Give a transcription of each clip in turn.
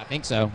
think so.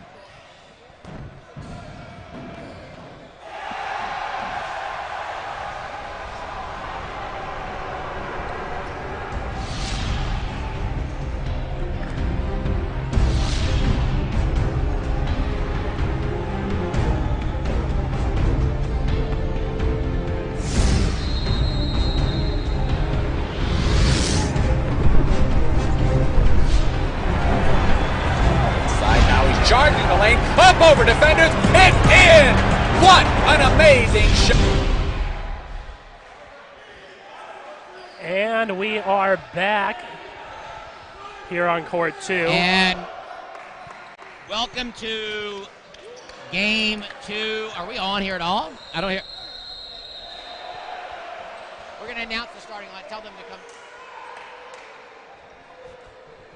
Charging the lane, up over defenders, and in! What an amazing shot! And we are back here on court 2. And welcome to game 2. Are we on here at all? I don't hear. We're going to announce the starting line. Tell them to come.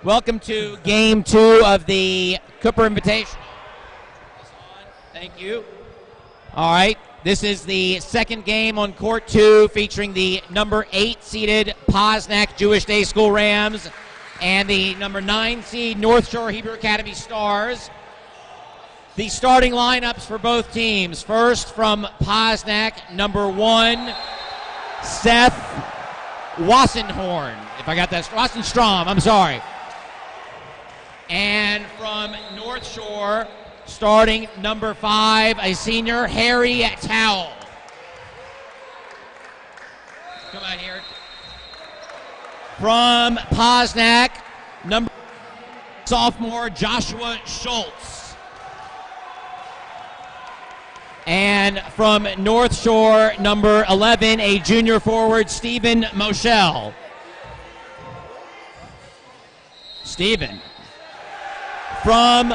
Welcome to game 2 of the Cooper Invitational. Thank you. All right, this is the second game on court 2 featuring the number 8 seeded Posnack Jewish Day School Rams and the number 9 seed North Shore Hebrew Academy Stars. The starting lineups for both teams. First from Posnack, number 1, Seth Wassenhorn. If I got that, Wassenstrom, I'm sorry. And from North Shore, starting number 5, a senior, Harry Towell. Come on here. From Posnack, number sophomore, Joshua Schultz. And from North Shore, number 11, a junior forward, Stephen Moschel. Stephen. From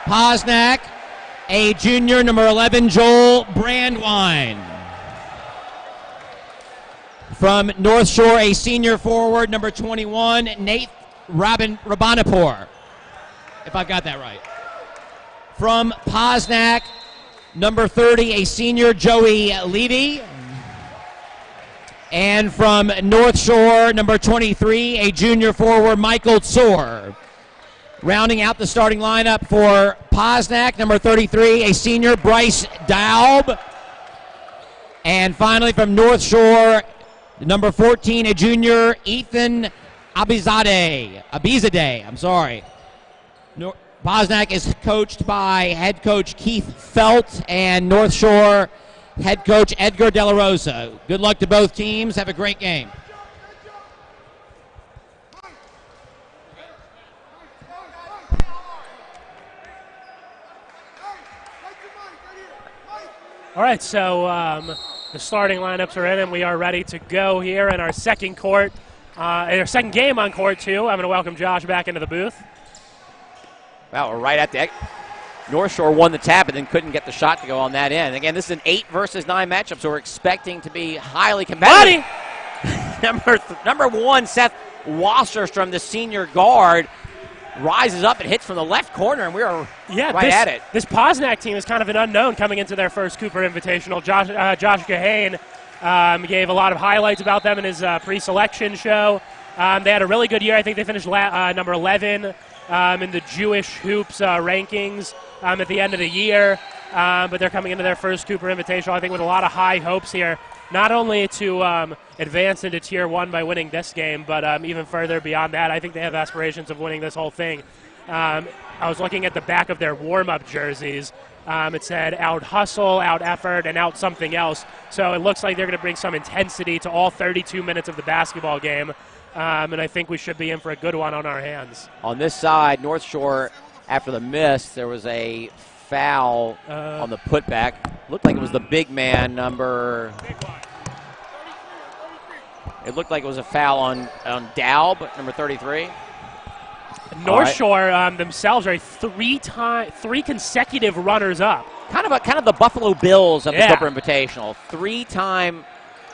Posnack, a junior, number 11, Joel Brandwine. From North Shore, a senior forward, number 21, Nate Rabanapur, if I've got that right. From Posnack, number 30, a senior, Joey Levy. And from North Shore, number 23, a junior forward, Michael Tsor. Rounding out the starting lineup for Posnack, number 33, a senior, Bryce Daub. And finally from North Shore, number 14, a junior, Ethan Abizadeh, I'm sorry. Posnack is coached by head coach Keith Felt and North Shore head coach Edgar De La Rosa. Good luck to both teams. Have a great game. All right, so the starting lineups are in, and we are ready to go here in our second game on court 2. I'm going to welcome Josh back into the booth. Well, we're right at the North Shore won the tap and then couldn't get the shot to go on that end. Again, this is an 8 versus 9 matchup, so we're expecting to be highly competitive. Number 1, Seth Wasserstrom, the senior guard, rises up and hits from the left corner, and we are at it. This Posnack team is kind of an unknown coming into their first Cooper Invitational. Josh Gahane gave a lot of highlights about them in his pre-selection show. They had a really good year. I think they finished number 11 in the Jewish Hoops rankings at the end of the year. But they're coming into their first Cooper Invitational, I think, with a lot of high hopes here, not only to advance into Tier 1 by winning this game, but even further beyond that. I think they have aspirations of winning this whole thing. I was looking at the back of their warm-up jerseys. It said out-hustle, out-effort, and out-something else. So it looks like they're going to bring some intensity to all 32 minutes of the basketball game. And I think we should be in for a good one on our hands. On this side, North Shore, after the miss, there was a foul on the putback. Looked like it was the big man, It looked like it was a foul on Daub, number 33. North Shore themselves are three consecutive runners-up. Kind of the Buffalo Bills of the Cooper Invitational. 3-time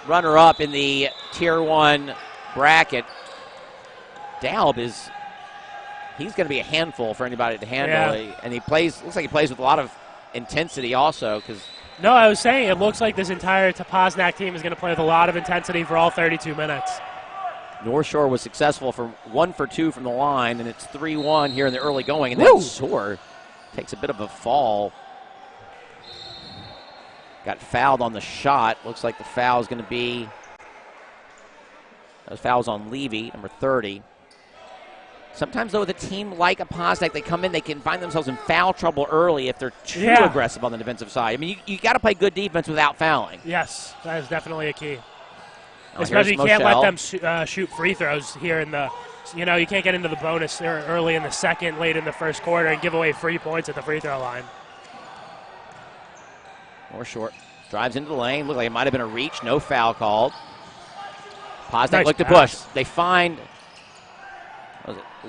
runner-up in the Tier 1 bracket. Daub he's going to be a handful for anybody to handle. Yeah. And looks like he plays with a lot of intensity also. No, I was saying it looks like this entire Posnack team is going to play with a lot of intensity for all 32 minutes. North Shore was successful for 1 for 2 from the line, and it's 3-1 here in the early going. And then Tsor takes a bit of a fall. Got fouled on the shot. Looks like the foul is going to be, those fouls on Levy, number 30. Sometimes, though, with a team like a Posnack, they come in, they can find themselves in foul trouble early if they're too aggressive on the defensive side. I mean, you got to play good defense without fouling. Yes, that is definitely a key. Now Especially you can't let them shoot free throws here in the, you can't get into the bonus early in the second, late in the first quarter, and give away free points at the free throw line. More short. Drives into the lane. Looked like it might have been a reach. No foul called. Posnack looked to push. They find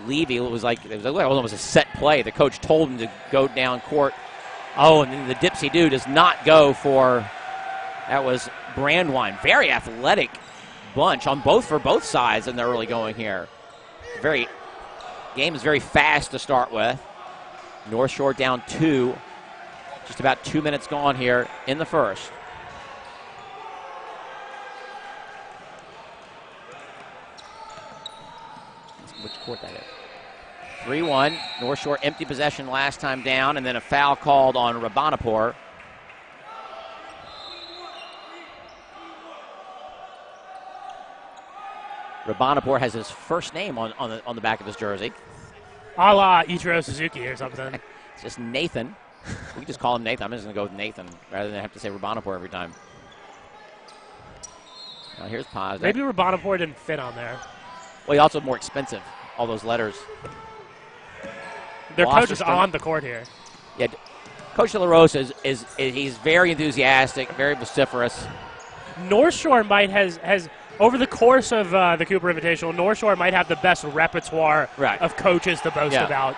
Levy. It was almost a set play. The coach told him to go down court. Oh, and then the dipsy-do does not go for, that was Brandwine. Very athletic bunch for both sides in the early going here. Game is very fast to start with. North Shore down 2. Just about 2 minutes gone here in the first. Which court that is? 3-1. North Shore empty possession last time down, and then a foul called on Rabanapur. Rabanapur has his first name on the back of his jersey. A la Ichiro Suzuki or something. It's just Nathan. We can just call him Nathan. I'm just going to go with Nathan rather than have to say Rabanapur every time. Now here's Posnack. Maybe Rabanapur didn't fit on there. Well, he's also more expensive, all those letters. Their coach is on the court here. Yeah, Coach De La Rosa he's very enthusiastic, very vociferous. North Shore has over the course of the Cooper Invitational, North Shore might have the best repertoire of coaches to boast about.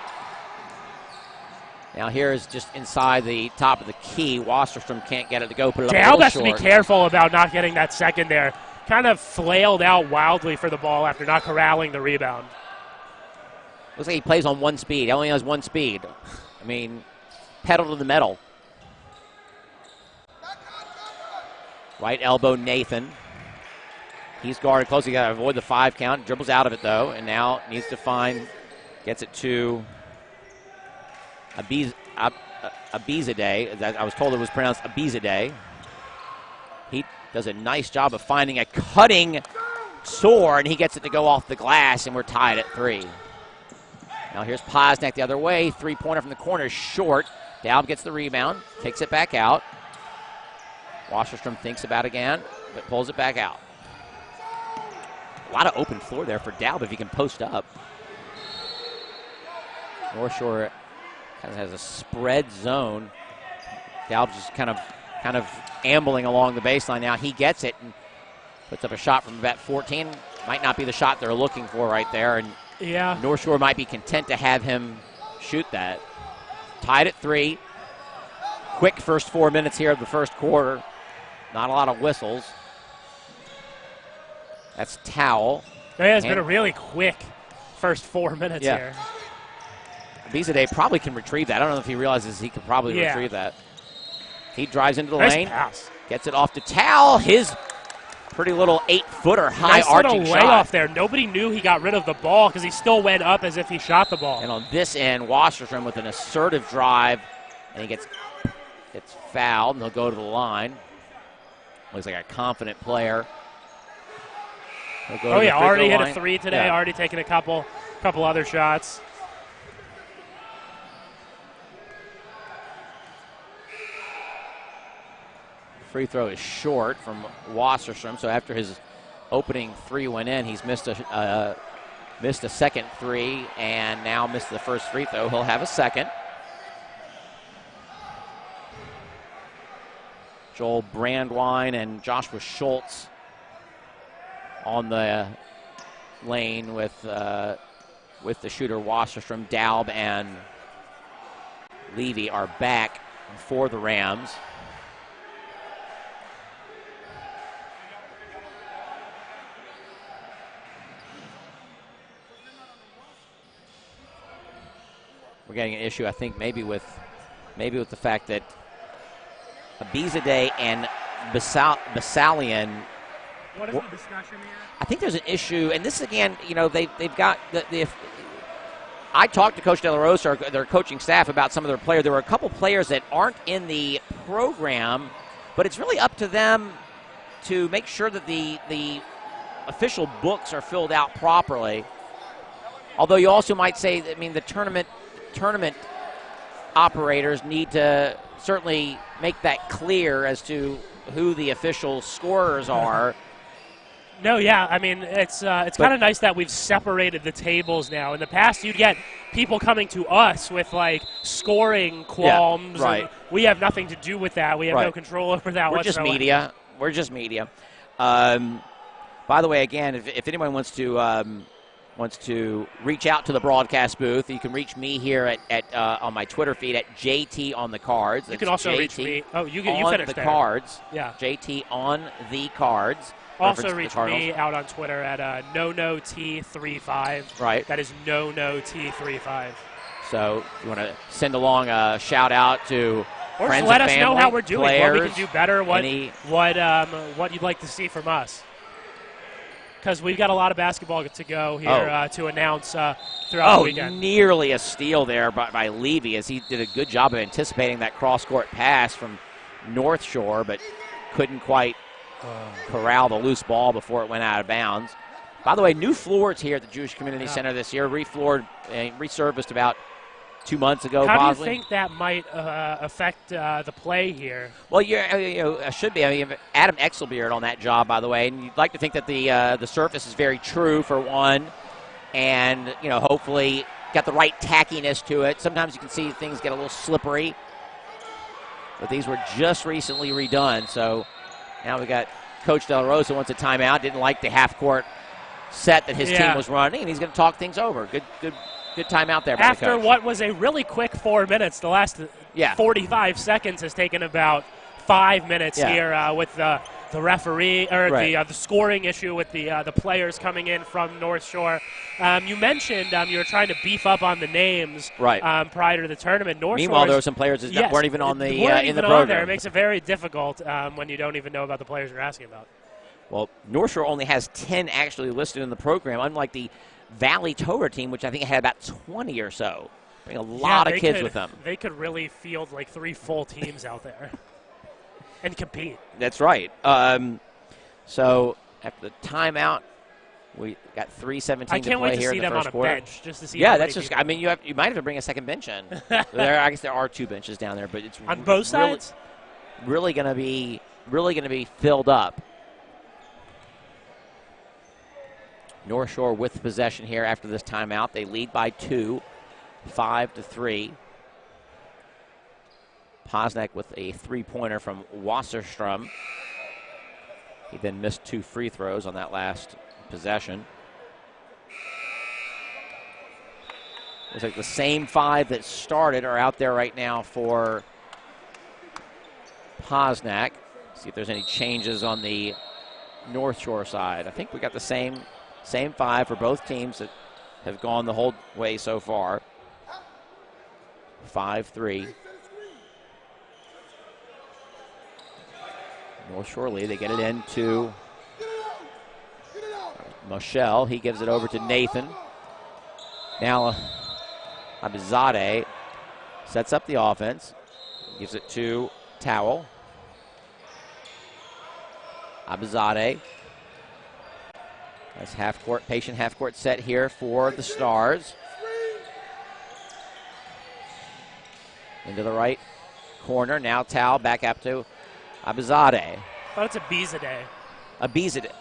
Now here is just inside the top of the key. Wasserstrom can't get it to go. Put it up Dalb has short. to be careful about not getting that second there. Kind of flailed out wildly for the ball after not corralling the rebound. Looks like he plays on one speed. He only has one speed. I mean, pedal to the metal. Right elbow, Nathan. He's guarded close. He got to avoid the 5 count. Dribbles out of it, though, and now needs to gets it to Abizadeh. I was told it was pronounced Abizadeh. He does a nice job of finding a cutting sword, and he gets it to go off the glass, and we're tied at 3. Now here's Posnack the other way. 3-pointer from the corner, short. Dalb gets the rebound, takes it back out. Wasserstrom thinks about it again, but pulls it back out. A lot of open floor there for Dalb if he can post up. North Shore kind of has a spread zone. Dalb's just kind of ambling along the baseline now. He gets it and puts up a shot from about 14. Might not be the shot they're looking for right there. And North Shore might be content to have him shoot that. Tied at 3. Quick first 4 minutes here of the first quarter. Not a lot of whistles. That's Towel. It's been a really quick first 4 minutes here. Abizadeh probably can retrieve that. I don't know if he realizes he could probably retrieve that. He drives into the lane. Pass. Gets it off to Towel. His pretty little 8-footer high arching shot. Layoff there. Nobody knew he got rid of the ball because he still went up as if he shot the ball. And on this end, Wasserstrom with an assertive drive, and he gets fouled, and they'll go to the line. Looks like a confident player. Already hit a 3 today. Already taken a couple other shots. Free throw is short from Wasserstrom, so after his opening 3 went in, he's missed a second 3 and now missed the first free throw. He'll have a second. Joel Brandwine and Joshua Schultz on the lane with the shooter Wasserstrom. Dalb and Levy are back for the Rams. We're getting an issue, I think, maybe with the fact that Abizadeh and Basalian. What is the discussion here? I think there's an issue, and this again, they've got I talked to Coach De La Rosa, or their coaching staff, about some of their players. There were a couple players that aren't in the program, but it's really up to them to make sure that the official books are filled out properly. Although you also might say, I mean, the tournament operators need to certainly make that clear as to who the official scorers are. No, yeah, I mean, it's kind of nice that we've separated the tables now. In the past, you'd get people coming to us with, like, scoring qualms. Yeah, right. And we have nothing to do with that. We have no control over that whatsoever. We're just media. By the way, again, if anyone wants to reach out to the broadcast booth, you can reach me here at on my Twitter feed at JT on the Cards. You can also reach me. Oh, you finished the there. Cards. Yeah. JT on the Cards. Also reach me out on Twitter at NoNoT35. Right. That is NoNoT35. So you want to send along a shout out to or friends just let and us family, know how we're doing, players, what we can do better, what you'd like to see from us. Because we've got a lot of basketball to go here to announce throughout the weekend. Nearly a steal there by Levy, as he did a good job of anticipating that cross-court pass from North Shore, but couldn't quite corral the loose ball before it went out of bounds. By the way, new floors here at the Jewish Community Center this year, refloored and resurfaced about 2 months ago. How possibly. do you think that might affect the play here? Well, should be. I mean, Adam Exelbeard on that job, by the way, and you'd like to think that the surface is very true for one, and hopefully got the right tackiness to it. Sometimes you can see things get a little slippery, but these were just recently redone. So now we got Coach De La Rosa wants a timeout. Didn't like the half-court set that his team was running, and he's going to talk things over. Good timeout there by the coach. After what was a really quick 4 minutes, the last 45 seconds has taken about 5 minutes here with the referee or the scoring issue with the players coming in from North Shore. You mentioned you were trying to beef up on the names prior to the tournament. Meanwhile, there were some players that weren't even on the in the program. There. It makes it very difficult when you don't even know about the players you're asking about. Well, North Shore only has 10 actually listed in the program, unlike the Valley Torah team, which I think had about 20 or so. Bring a lot of kids with them. They could really field like 3 full teams out there and compete. That's right. So after the timeout, we got 3:17 to play here in the first quarter. I can't wait to see them on a bench just to see. Yeah, that's just. I mean, you might have to bring a second bench in. I guess there are 2 benches down there, but it's on both sides. Really going to be filled up. North Shore with possession here after this timeout. They lead by 2, 5-3. Posnack with a 3-pointer from Wasserstrom. He then missed 2 free throws on that last possession. Looks like the same 5 that started are out there right now for Posnack. See if there's any changes on the North Shore side. I think we got the same 5 for both teams that have gone the whole way so far. 5-3. North Shore lead. They get it into Moshel. He gives it over to Nathan. Now Abizadeh sets up the offense. Gives it to Towel. Abizadeh. That's patient half-court set here for the Stars. Into the right corner. Now Towel back up to Abizadeh. I thought it's Abizadeh. Abizadeh.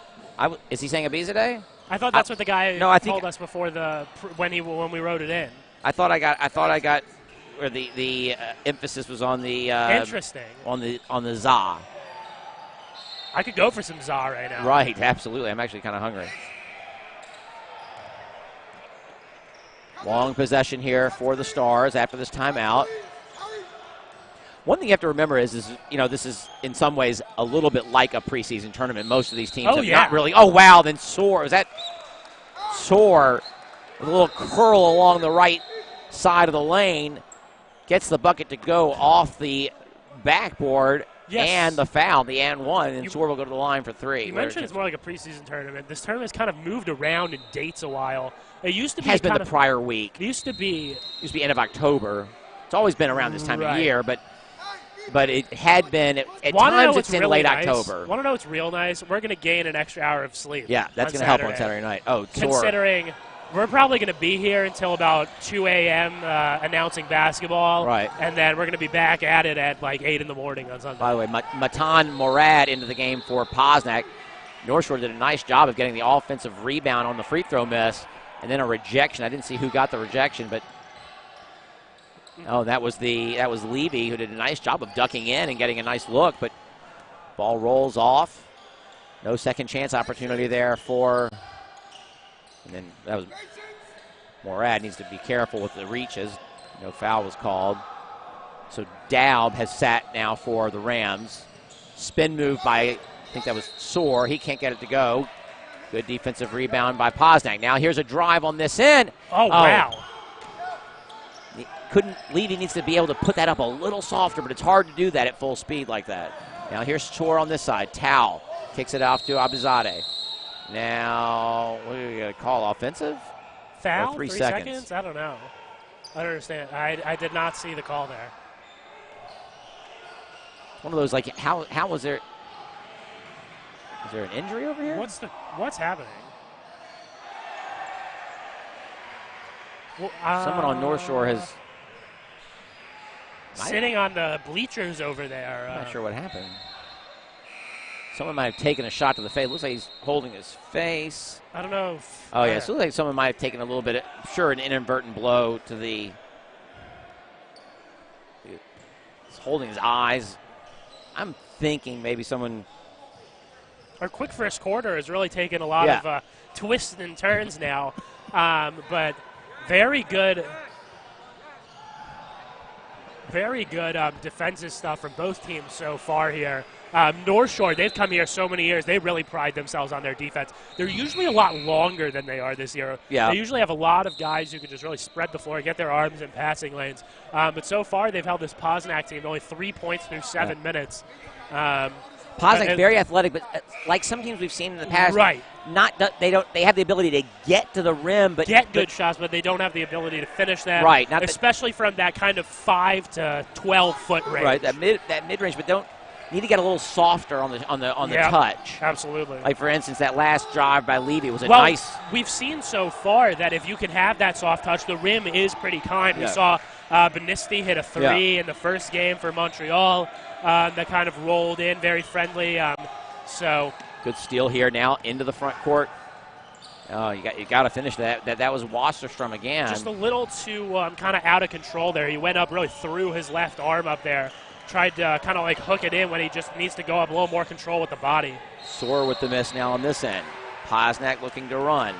Is he saying Abizadeh? I thought that's what the guy told us before when we wrote it in. I thought I got where the emphasis was on the interesting on the za. I could go for some za right now. Right, absolutely. I'm actually kind of hungry. Long possession here for the Stars after this timeout. One thing you have to remember is this is in some ways a little bit like a preseason tournament. Most of these teams have not really. Oh, wow, then Soar. Was that Soar with a little curl along the right side of the lane? Gets the bucket to go off the backboard and the foul, the and one, and Soar will go to the line for 3. You mentioned it's more like a preseason tournament. This tournament's kind of moved around in dates a while. It used to be has been kind the of, prior week. It used to be End of October. It's always been around this time right. of year, but it had been at Wanna times know it's what's in really late nice? October. Want to know what's real nice? We're going to gain an extra hour of sleep. Yeah, that's going to help on Saturday night. Oh, considering we're probably going to be here until about 2 a.m. Announcing basketball. Right. And then we're going to be back at it at like 8 in the morning on Sunday. By the way, Matan Morad into the game for Posnack. North Shore did a nice job of getting the offensive rebound on the free throw miss, and then a rejection. I didn't see who got the rejection, but that was Levy, who did a nice job of ducking in and getting a nice look, but ball rolls off. No second chance opportunity there for, and then that was Morad needs to be careful with the reaches. No foul was called. So Daub has sat now for the Rams. Spin move by, I think that was Soar. He can't get it to go. Good defensive rebound by Posnack. Now here's a drive on this end. Oh, wow. Levy needs to be able to put that up a little softer, but it's hard to do that at full speed like that. Now here's Soar on this side. Tao kicks it off to Abizadeh. Now, what are we going to call, offensive? Foul? Or 3 seconds? I don't know. I don't understand. I did not see the call there. One of those, like, how was there? Is there an injury over here? What's happening? Well, someone on North Shore has sitting on the bleachers over there. I'm not sure what happened. Someone might have taken a shot to the face. Looks like he's holding his face. I don't know. Oh, yeah. So it looks like someone might have taken a little bit, an inadvertent blow to the. He's holding his eyes. I'm thinking maybe someone. Our quick first quarter has really taken a lot of twists and turns now. But very good defensive stuff from both teams so far here. North Shore, they've come here so many years. They really pride themselves on their defense. They're usually a lot longer than they are this year. Yeah. They usually have a lot of guys who can just really spread the floor, get their arms in passing lanes. But so far, they've held this Posnack team to only 3 points through 7 minutes. Posnack very athletic, but like some teams we've seen in the past, right? They have the ability to get to the rim, but get good shots, but they don't have the ability to finish them. Right, especially from that kind of 5 to 12 foot range. Right, that mid range, but don't need to get a little softer on the touch. Absolutely. Like for instance, that last drive by Levy was nice. We've seen so far that if you can have that soft touch, the rim is pretty kind. Yeah. We saw Benisti hit a 3 in the first game for Montreal. That kind of rolled in, very friendly. Good steal here now into the front court. Oh, you got to finish that. That was Wasserstrom again. Just a little too kind of out of control there. He went up, really threw his left arm up there. Tried to kind of like hook it in when he just needs to go up a little more control with the body. Soar with the miss now on this end. Posnack looking to run.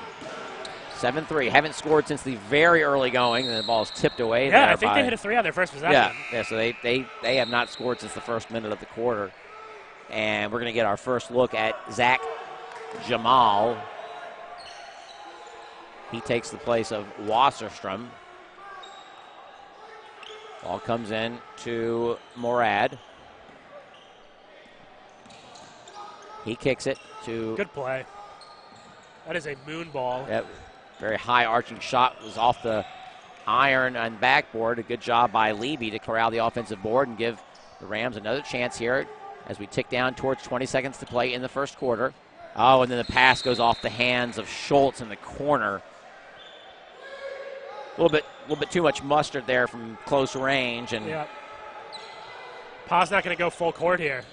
7-3. Haven't scored since the very early going. And the ball's tipped away. Yeah, I think they hit a 3 on their first possession. Yeah. So they have not scored since the first minute of the quarter. And we're going to get our first look at Zach Jamal. He takes the place of Wasserstrom. Ball comes in to Morad. He kicks it to. Good play. That is a moon ball. Yep. Very high arching shot was off the iron and backboard. A good job by Levy to corral the offensive board and give the Rams another chance here as we tick down towards 20 seconds to play in the first quarter. Oh, and then the pass goes off the hands of Schultz in the corner. A little bit too much mustard there from close range. And Posnack going to go full court here.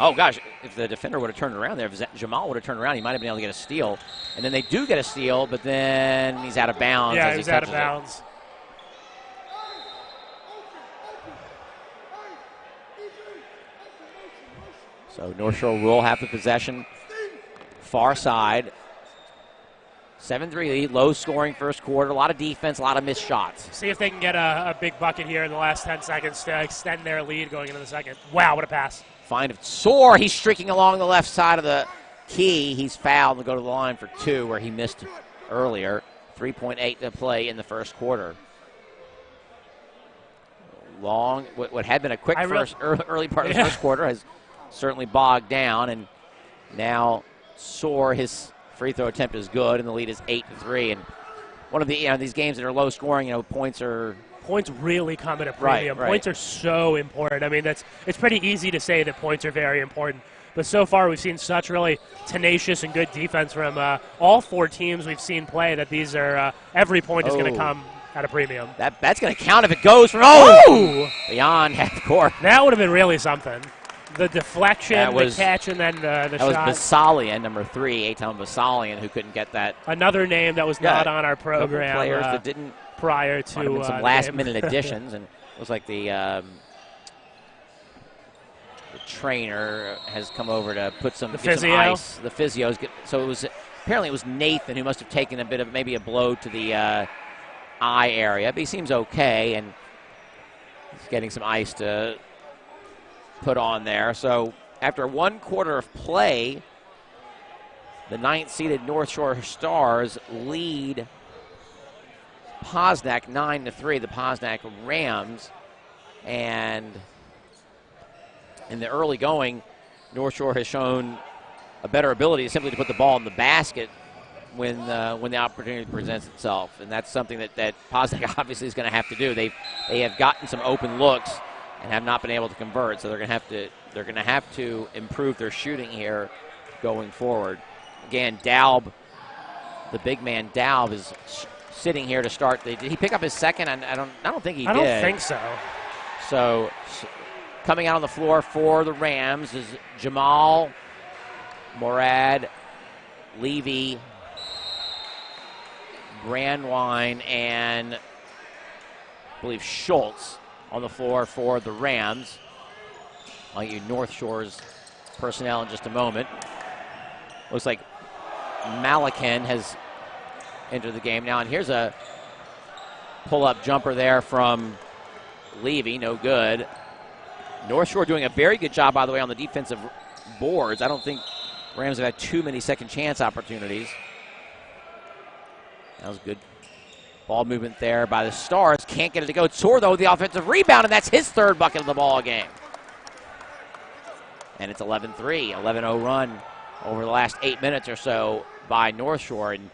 Oh, gosh, if the defender would have turned around there, if Jamal would have turned around, he might have been able to get a steal. And then they do get a steal, but then he's out of bounds. Yeah, as he's out of bounds. It. So North Shore will have the possession. Far side. 7-3 lead, low scoring first quarter. A lot of defense, a lot of missed shots. See if they can get a big bucket here in the last 10 seconds to extend their lead going into the second. Wow, what a pass. Find Soar. He's streaking along the left side of the key. He's fouled to go to the line for 2 where he missed earlier. 3.8 to play in the first quarter. Long, what had been a quick early part of the first quarter has certainly bogged down, and now Soar, his free throw attempt is good, and the lead is 8-3. And one of the these games that are low scoring. Points really come at a premium. Right. Points are so important. I mean, it's pretty easy to say that points are very important. But so far, we've seen such really tenacious and good defense from all 4 teams we've seen play that these are every point is going to come at a premium. That's going to count if it goes from beyond half court. That would have been really something. The deflection, the catch, and then the shot. That was Basalian, number 3, Eitan Basalian, who couldn't get that. Another name that was not on our program. Players that didn't prior to some last-minute additions, and it was like the trainer has come over to put some ice. The physios. So apparently it was Nathan who must have taken a bit of maybe a blow to the eye area, but he seems okay, and he's getting some ice to put on there. So after 1 quarter of play, the 9th-seeded North Shore Stars lead Posnack 9-3, the Posnack Rams. And in the early going, North Shore has shown a better ability simply to put the ball in the basket when the opportunity presents itself. And that's something that Posnack obviously is going to have to do. They have gotten some open looks and have not been able to convert, so they're going to have to improve their shooting here going forward. Again, Daub, the big man Daub, is sitting here to start. Did he pick up his second? I don't think he did. I don't think so. So coming out on the floor for the Rams is Jamal, Morad, Levy, Brandwine, and I believe Schultz on the floor for the Rams. I'll get you North Shore's personnel in just a moment. Looks like Malakin has entered the game now, and here's a pull-up jumper there from Levy, no good. North Shore doing a very good job, by the way, on the defensive boards. I don't think Rams have had too many second chance opportunities. That was good ball movement there by the Stars. Can't get it to go. Tsor, though, the offensive rebound, and that's his 3rd bucket of the ball game. And it's 11-3, 11-0 run over the last 8 minutes or so by North Shore, and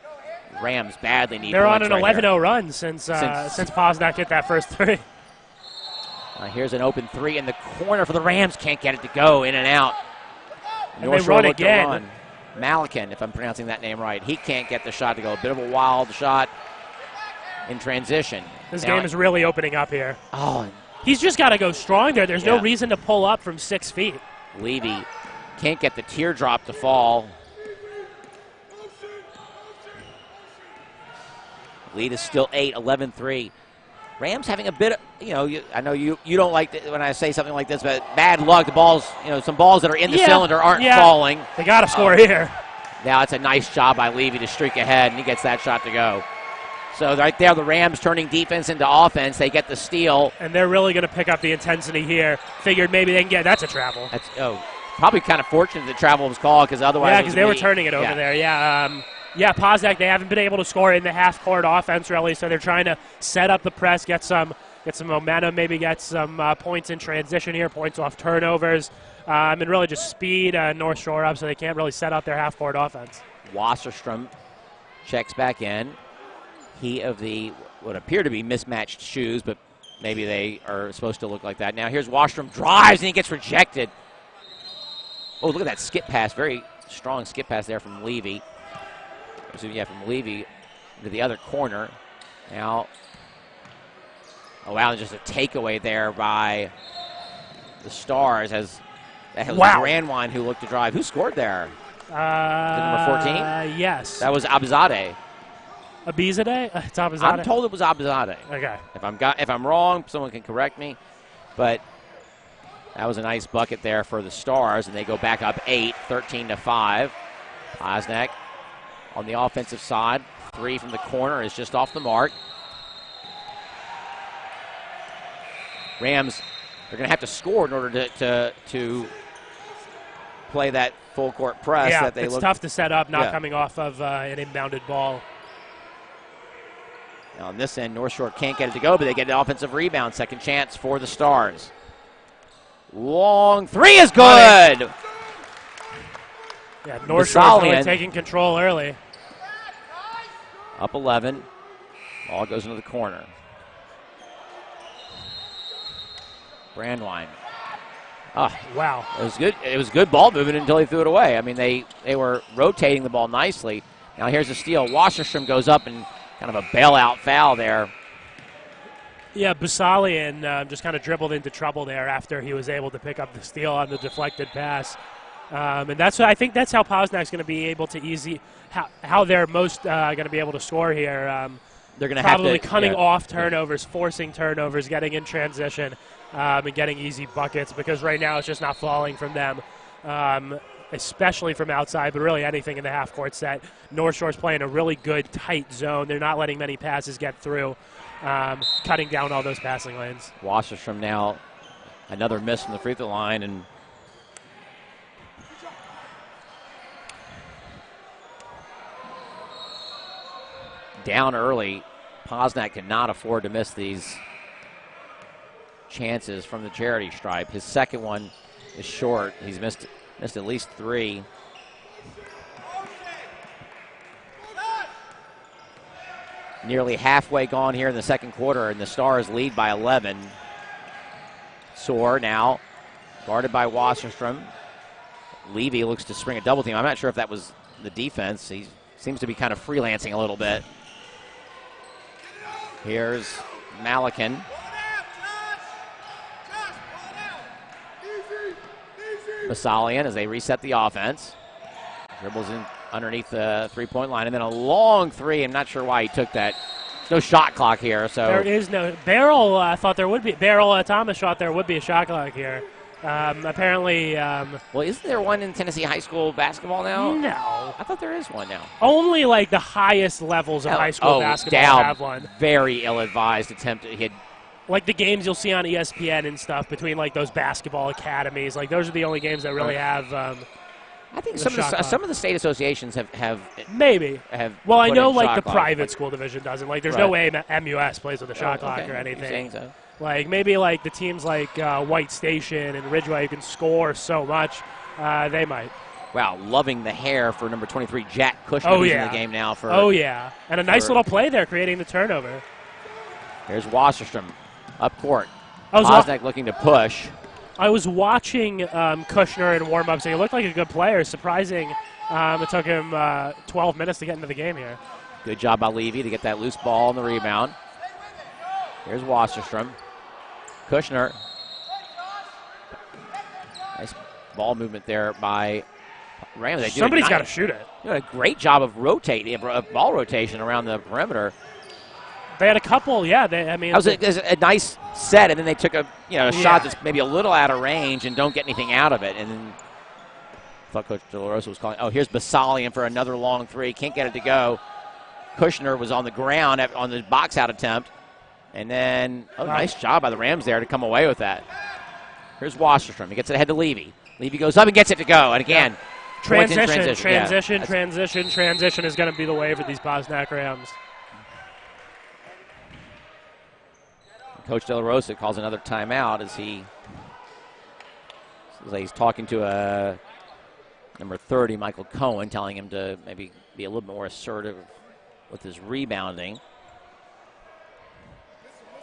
Rams badly need They're on points an right 11-0 run since Posnack hit that first 3. Here's an open 3 in the corner for the Rams. Can't get it to go. In and out. And North Shore run again. Run. Malakin, if I'm pronouncing that name right. He can't get the shot to go. A bit of a wild shot in transition. This game is really opening up here. Oh. He's just got to go strong there. There's no reason to pull up from 6 feet. Levy can't get the teardrop to fall. Lead is still 8, 11-3. Rams having a bit of, I know you don't like when I say something like this, but bad luck. The balls, some balls that are in the cylinder aren't falling. They got to score here. Now it's a nice job by Levy to streak ahead, and he gets that shot to go. So right there, the Rams turning defense into offense. They get the steal. And they're really going to pick up the intensity here. Figured maybe they can get, that's a travel. That's probably kind of fortunate the travel was called, because otherwise. Yeah, because they were turning it over there. Yeah, Posnack, they haven't been able to score in the half-court offense, really, so they're trying to set up the press, get some momentum, maybe get some points in transition here, points off turnovers, and really just speed North Shore up so they can't really set up their half-court offense. Wasserstrom checks back in. He of the what appear to be mismatched shoes, but maybe they are supposed to look like that. Now here's Wasserstrom, drives, and he gets rejected. Oh, look at that skip pass. Very strong skip pass there from Levy. From Levy to the other corner. Now, just a takeaway there by the Stars as that was Brandwine who looked to drive. Who scored there? Number 14? Yes. That was Abzadeh. Abizadeh? It's Abzadeh. I'm told it was Abzadeh. Okay. If I'm wrong, someone can correct me. But that was a nice bucket there for the Stars, and they go back up 8, 13-5. Posnack on the offensive side. 3 from the corner is just off the mark. Rams are going to have to score in order to play that full court press. Yeah, that they it's tough to set up, not coming off of an inbounded ball. Now on this end, North Shore can't get it to go, but they get an offensive rebound. Second chance for the Stars. Long 3 is good. Yeah, North Shore really taking control early. Up 11. Ball goes into the corner. Brandwine. Oh, Wow. it was good. It was good ball movement until he threw it away. I mean, they were rotating the ball nicely. Now here's a steal. Wasserstrom goes up and kind of a bailout foul there. Yeah, Basalian just kind of dribbled into trouble there after he was able to pick up the steal on the deflected pass. And I think that's how Posnack's going to be able to how they're most going to be able to score here. They're going to probably have to cutting off turnovers, forcing turnovers, getting in transition, and getting easy buckets, because right now it's just not falling from them, especially from outside, but really anything in the half-court set. North Shore's playing a really good, tight zone. They're not letting many passes get through, cutting down all those passing lanes. Wasserstrom now another miss from the free throw line, and down early. Posnack cannot afford to miss these chances from the charity stripe. His second one is short. He's missed at least 3. Nearly halfway gone here in the second quarter, and the Stars lead by 11. Soar now, guarded by Wasserstrom. Levy looks to spring a double team. I'm not sure if that was the defense. He seems to be kind of freelancing a little bit. Here's Malakin. Basalian as they reset the offense. Dribbles in underneath the three-point line, and then a long three. I'm not sure why he took that. There's no shot clock here, so there is no. Barrel thought there would be. Thomas thought there would be a shot clock here. Apparently. Well, isn't there one in Tennessee high school basketball now? No. I thought there is one now. Only like the highest levels of high school basketball have one. Very ill-advised attempt. He had like the games you'll see on ESPN and stuff between like those basketball academies. Like those are the only games that really have. I think some of the state associations have maybe. Well, I know like the private school division doesn't. Like there's right. no way MUS plays with a shot clock or anything. You're saying so? Like maybe like the teams like White Station and Ridgeway who can score so much, they might. Wow, loving the hair for number 23, Jack Kushner, who's in the game now. And a nice little play there, creating the turnover. Here's Wasserstrom up court. Posnack looking to push. I was watching Kushner in warm-ups, and he looked like a good player. Surprising it took him 12 minutes to get into the game here. Good job by Levy to get that loose ball on the rebound. Here's Wasserstrom. Kushner. Nice ball movement there by Rams. Somebody's got to shoot it. Doing a great job of rotating, ball rotation around the perimeter. They had a couple, yeah. That was a nice set, and then they took a shot that's maybe a little out of range and don't get anything out of it. And then I thought Coach De La Rosa was calling. Oh, here's Basalian for another long three. Can't get it to go. Kushner was on the ground on the box out attempt. And then, nice job by the Rams there to come away with that. Here's Wasserstrom. He gets it ahead to Levy. Levy goes up and gets it to go. And again, transition is going to be the way for these Posnack Rams. Coach De La Rosa calls another timeout as he's talking to number 30, Michael Cohen, telling him to maybe be a little more assertive with his rebounding.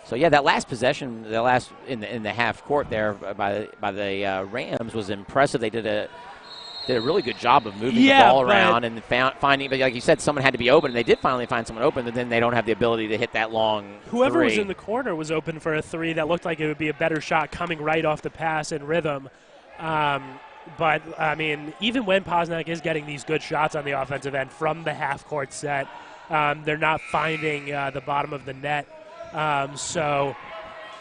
So yeah, that last possession, in the half court there by the Rams was impressive. They did a really good job of moving the ball around and finding. But like you said, someone had to be open, and they did finally find someone open. But then they don't have the ability to hit that long. Whoever three. was in the corner was open for a three that looked like it would be a better shot coming right off the pass and rhythm. But I mean, even when Posnack is getting these good shots on the offensive end from the half court set, they're not finding the bottom of the net. So,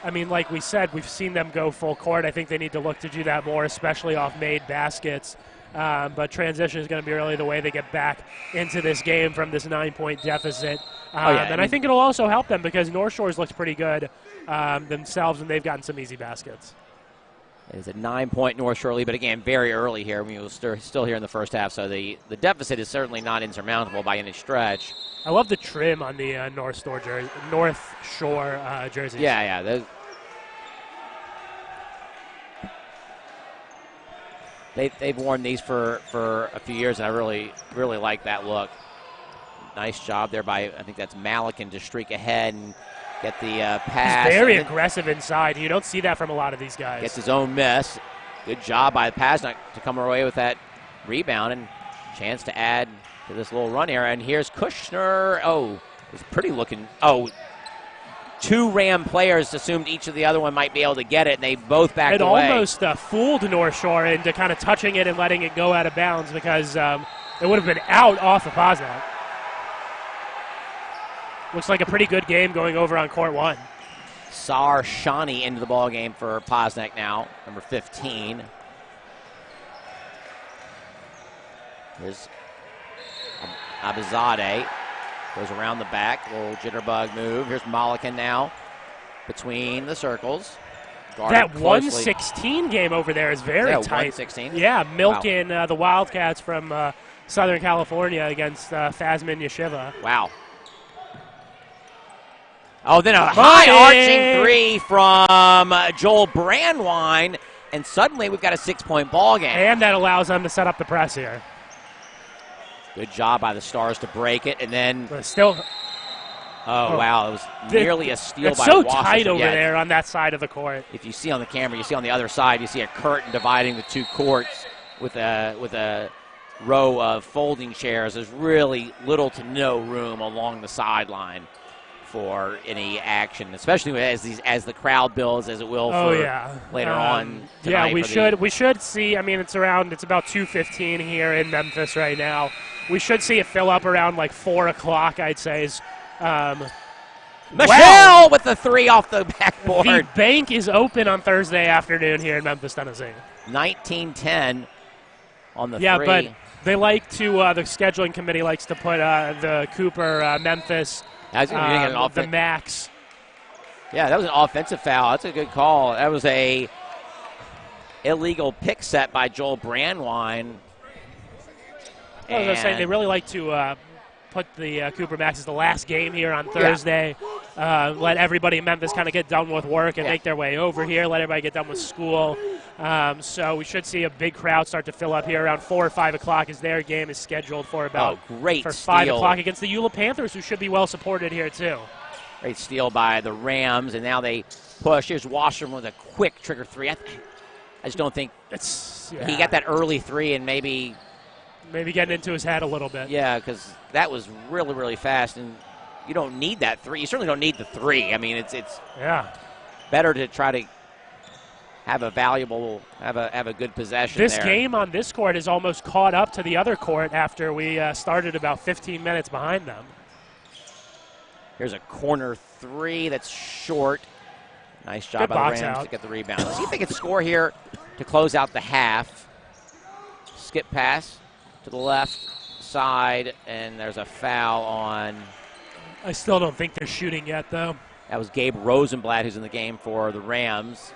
I mean, like we said, we've seen them go full court. I think they need to look to do that more, especially off made baskets. But transition is going to be really the way they get back into this game from this 9-point deficit. And I think it'll also help them because North Shore's looked pretty good themselves, and they've gotten some easy baskets. It is a 9-point North Shore lead, but again, very early here. We're still here in the first half, so the deficit is certainly not insurmountable by any stretch. I love the trim on the North Shore jerseys. Yeah. They've worn these for a few years, and I really, really like that look. Nice job there by, I think that's Malikin, to streak ahead and get the pass. He's very aggressive inside. You don't see that from a lot of these guys. Gets his own miss. Good job by Posnack to come away with that rebound and chance to add to this little run here. And here's Kushner. Oh, it's pretty looking. Oh, two Ram players assumed each of the other one might be able to get it, and they both backed away. It almost fooled North Shore into kind of touching it and letting it go out of bounds because it would have been out off of Posnack. Looks like a pretty good game going over on court 1. Sar Shani into the ball game for Posnack now, number 15. Here's Abizadeh. Goes around the back, little jitterbug move. Here's Malikin now between the circles. That 116 game over there is very tight. 116? Yeah, milking the Wildcats from Southern California against Fazmin Yeshiva. Wow. Oh, then a high-arching three from Joel Brandwine, and suddenly we've got a 6-point ball game. And that allows them to set up the press here. Good job by the Stars to break it, and then still. Oh, wow, it was nearly a steal by It's so Washington. tight over there on that side of the court. If you see on the camera, you see on the other side, you see a curtain dividing the two courts with a row of folding chairs. There's really little to no room along the sideline for any action, especially as the crowd builds, as it will later on tonight. Yeah, we should see. I mean, it's about 2:15 here in Memphis right now. We should see it fill up around like 4 o'clock, I'd say. Michelle with the three off the backboard. The bank is open on Thursday afternoon here in Memphis, Tennessee. 19-10 on the three. Yeah, but they like to. The scheduling committee likes to put the Cooper Memphis. The max. Yeah, that was an offensive foul. That's a good call. That was a illegal pick set by Joel Brandwine. I was saying they really like to put the Cooper Max as the last game here on Thursday. Yeah. Let everybody in Memphis kind of get done with work and make their way over here. Let everybody get done with school. So we should see a big crowd start to fill up here around 4 or 5 o'clock as their game is scheduled for about for 5 o'clock against the Eula Panthers, who should be well supported here too. Great steal by the Rams, and now they push. Here's Wasserman with a quick trigger three. I just don't think he got that early three and maybe getting into his head a little bit. Yeah, because that was really, really fast, and you don't need that three. You certainly don't need the three. I mean, it's better to try to have a good possession. This game on this court is almost caught up to the other court after we started about 15 minutes behind them. Here's a corner three that's short. Nice job by the Rams to get the rebound. See if they can score here to close out the half. Skip pass to the left side, and there's a foul on. I still don't think they're shooting yet, though. That was Gabe Rosenblatt, who's in the game for the Rams.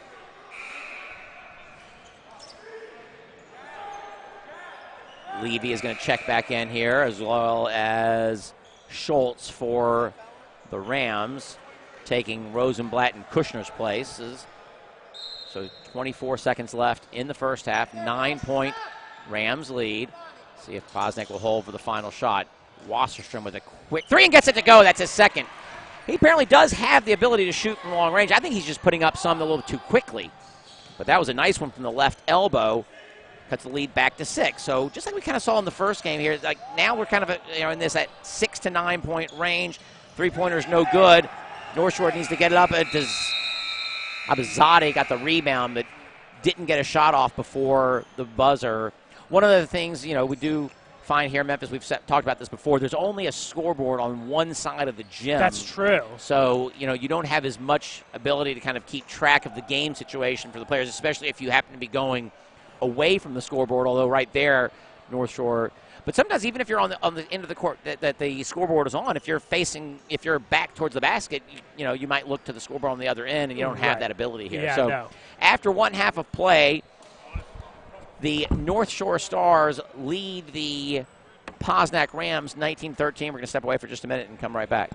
Levy is going to check back in here, as well as Schultz for the Rams, taking Rosenblatt and Kushner's places. So 24 seconds left in the first half. 9-point Rams lead. See if Posnack will hold for the final shot. Wasserstrom with a quick three and gets it to go. That's his second. He apparently does have the ability to shoot from long range. I think he's just putting up some a little too quickly. But that was a nice one from the left elbow. Cuts the lead back to 6. So just like we kind of saw in the first game here, like now we're kind of in this at 6 to 9 point range. 3-pointers no good. North Shore needs to get it up. Abizadeh got the rebound, but didn't get a shot off before the buzzer. One of the things we do find here in Memphis, we've talked about this before, there's only a scoreboard on one side of the gym. That's true. So, you don't have as much ability to kind of keep track of the game situation for the players, especially if you happen to be going away from the scoreboard, although right there, North Shore. But sometimes even if you're on the end of the court that the scoreboard is on, if you're back towards the basket, you might look to the scoreboard on the other end, and you don't have that ability here. Yeah, so after one half of play, the North Shore Stars lead the Posnack Rams 19-13. We're going to step away for just a minute and come right back.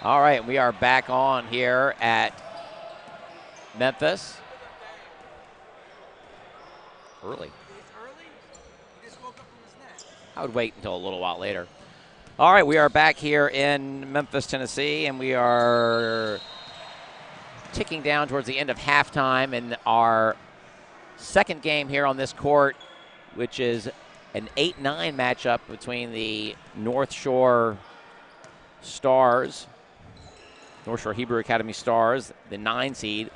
All right, we are back on here at Memphis. Early. I would wait until a little while later. All right, we are back here in Memphis, Tennessee, and we are ticking down towards the end of halftime in our second game here on this court, which is an 8-9 matchup between the North Shore Stars, North Shore Hebrew Academy Stars, the 9 seed,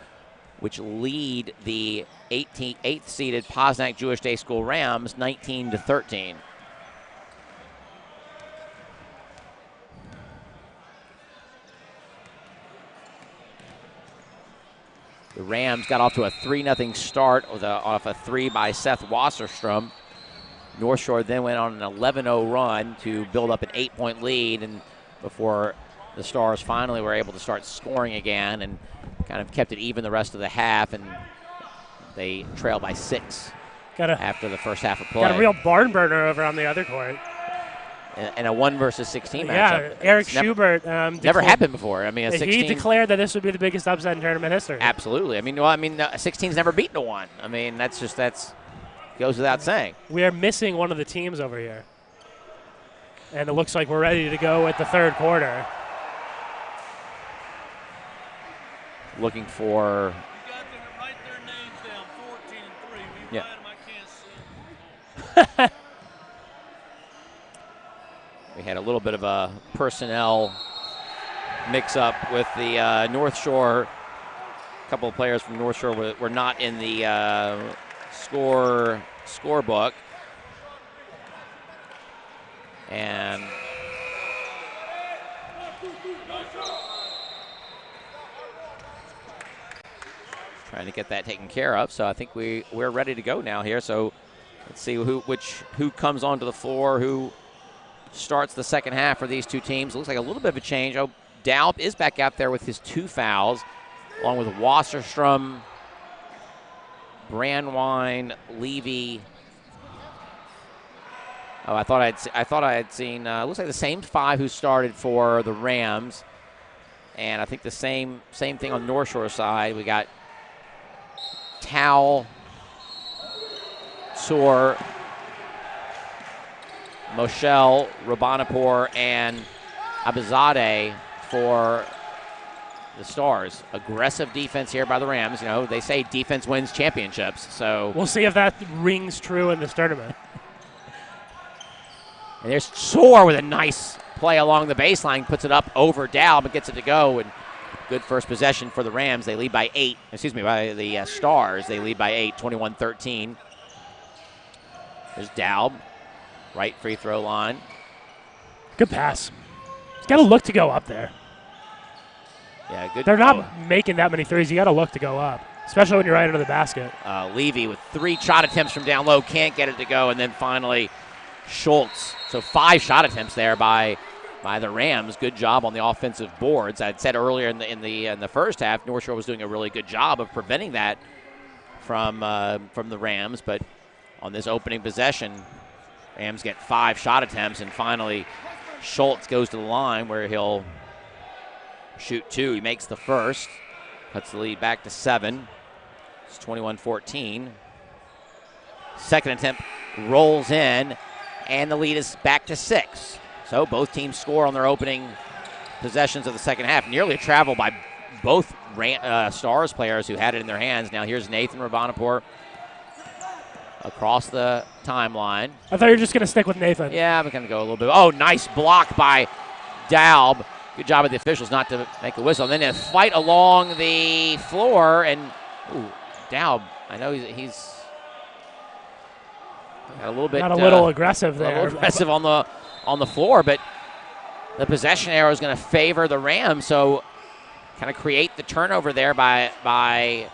which lead the 8th seeded Posnack Jewish Day School Rams 19-13. The Rams got off to a 3-0 start off a 3 by Seth Wasserstrom. North Shore then went on an 11-0 run to build up an 8-point lead, and before the Stars finally were able to start scoring again and kind of kept it even the rest of the half, and they trail by 6 after the first half of play. Got a real barn burner over on the other court. And a 1 versus 16 matchup. Yeah, Eric Schubert. Never happened before. I mean, a 16. He declared that this would be the biggest upset in tournament history. Absolutely. I mean, 16's never beaten a 1. I mean, that's goes without saying. We are missing one of the teams over here. And it looks like we're ready to go with the third quarter. Looking for. You got them to write their names down, 14 and 3. Will you Yeah. write them? I can't see. We had a little bit of a personnel mix-up with the North Shore. A couple of players from North Shore were not in the scorebook. And trying to get that taken care of. So I think we're ready to go now here. So let's see who comes onto the floor, who starts the second half for these two teams. It looks like a little bit of a change. Oh, Dalp is back out there with his 2 fouls, along with Wasserstrom, Brandwine, Levy. Oh, I thought I had seen. Looks like the same 5 who started for the Rams, and I think the same thing on North Shore side. We got Towel, Soar, Moshel, Rabanapur, and Abizadeh for the Stars. Aggressive defense here by the Rams. You know, they say defense wins championships, so we'll see if that rings true in this tournament. And there's Soar with a nice play along the baseline, puts it up over Dow, but gets it to go. And good first possession for the Rams. They lead by 8. By the Stars. They lead by 8, 21-13. There's Daub, right free throw line. Good pass. He's got to look to go up there. Yeah, good. They're not making that many threes. You got to look to go up, especially when you're right under the basket. Levy with 3 shot attempts from down low, can't get it to go, and then finally Schultz. So 5 shot attempts there by the Rams. Good job on the offensive boards. I'd said earlier in the first half, North Shore was doing a really good job of preventing that from the Rams, but on this opening possession, Rams get 5 shot attempts, and finally Schultz goes to the line where he'll shoot 2. He makes the first, cuts the lead back to 7. It's 21-14. Second attempt rolls in, and the lead is back to 6. So both teams score on their opening possessions of the second half. Nearly a travel by both Stars players who had it in their hands. Now here's Nathan Rabanapur across the timeline. I thought you were just going to stick with Nathan. Yeah, I'm going to go a little bit. Oh, nice block by Daub. Good job of the officials not to make a whistle. And then a fight along the floor, and Daub, I know he's got a little bit. Not a little aggressive there. A little aggressive on the floor, but the possession arrow is going to favor the Rams, so kind of create the turnover there by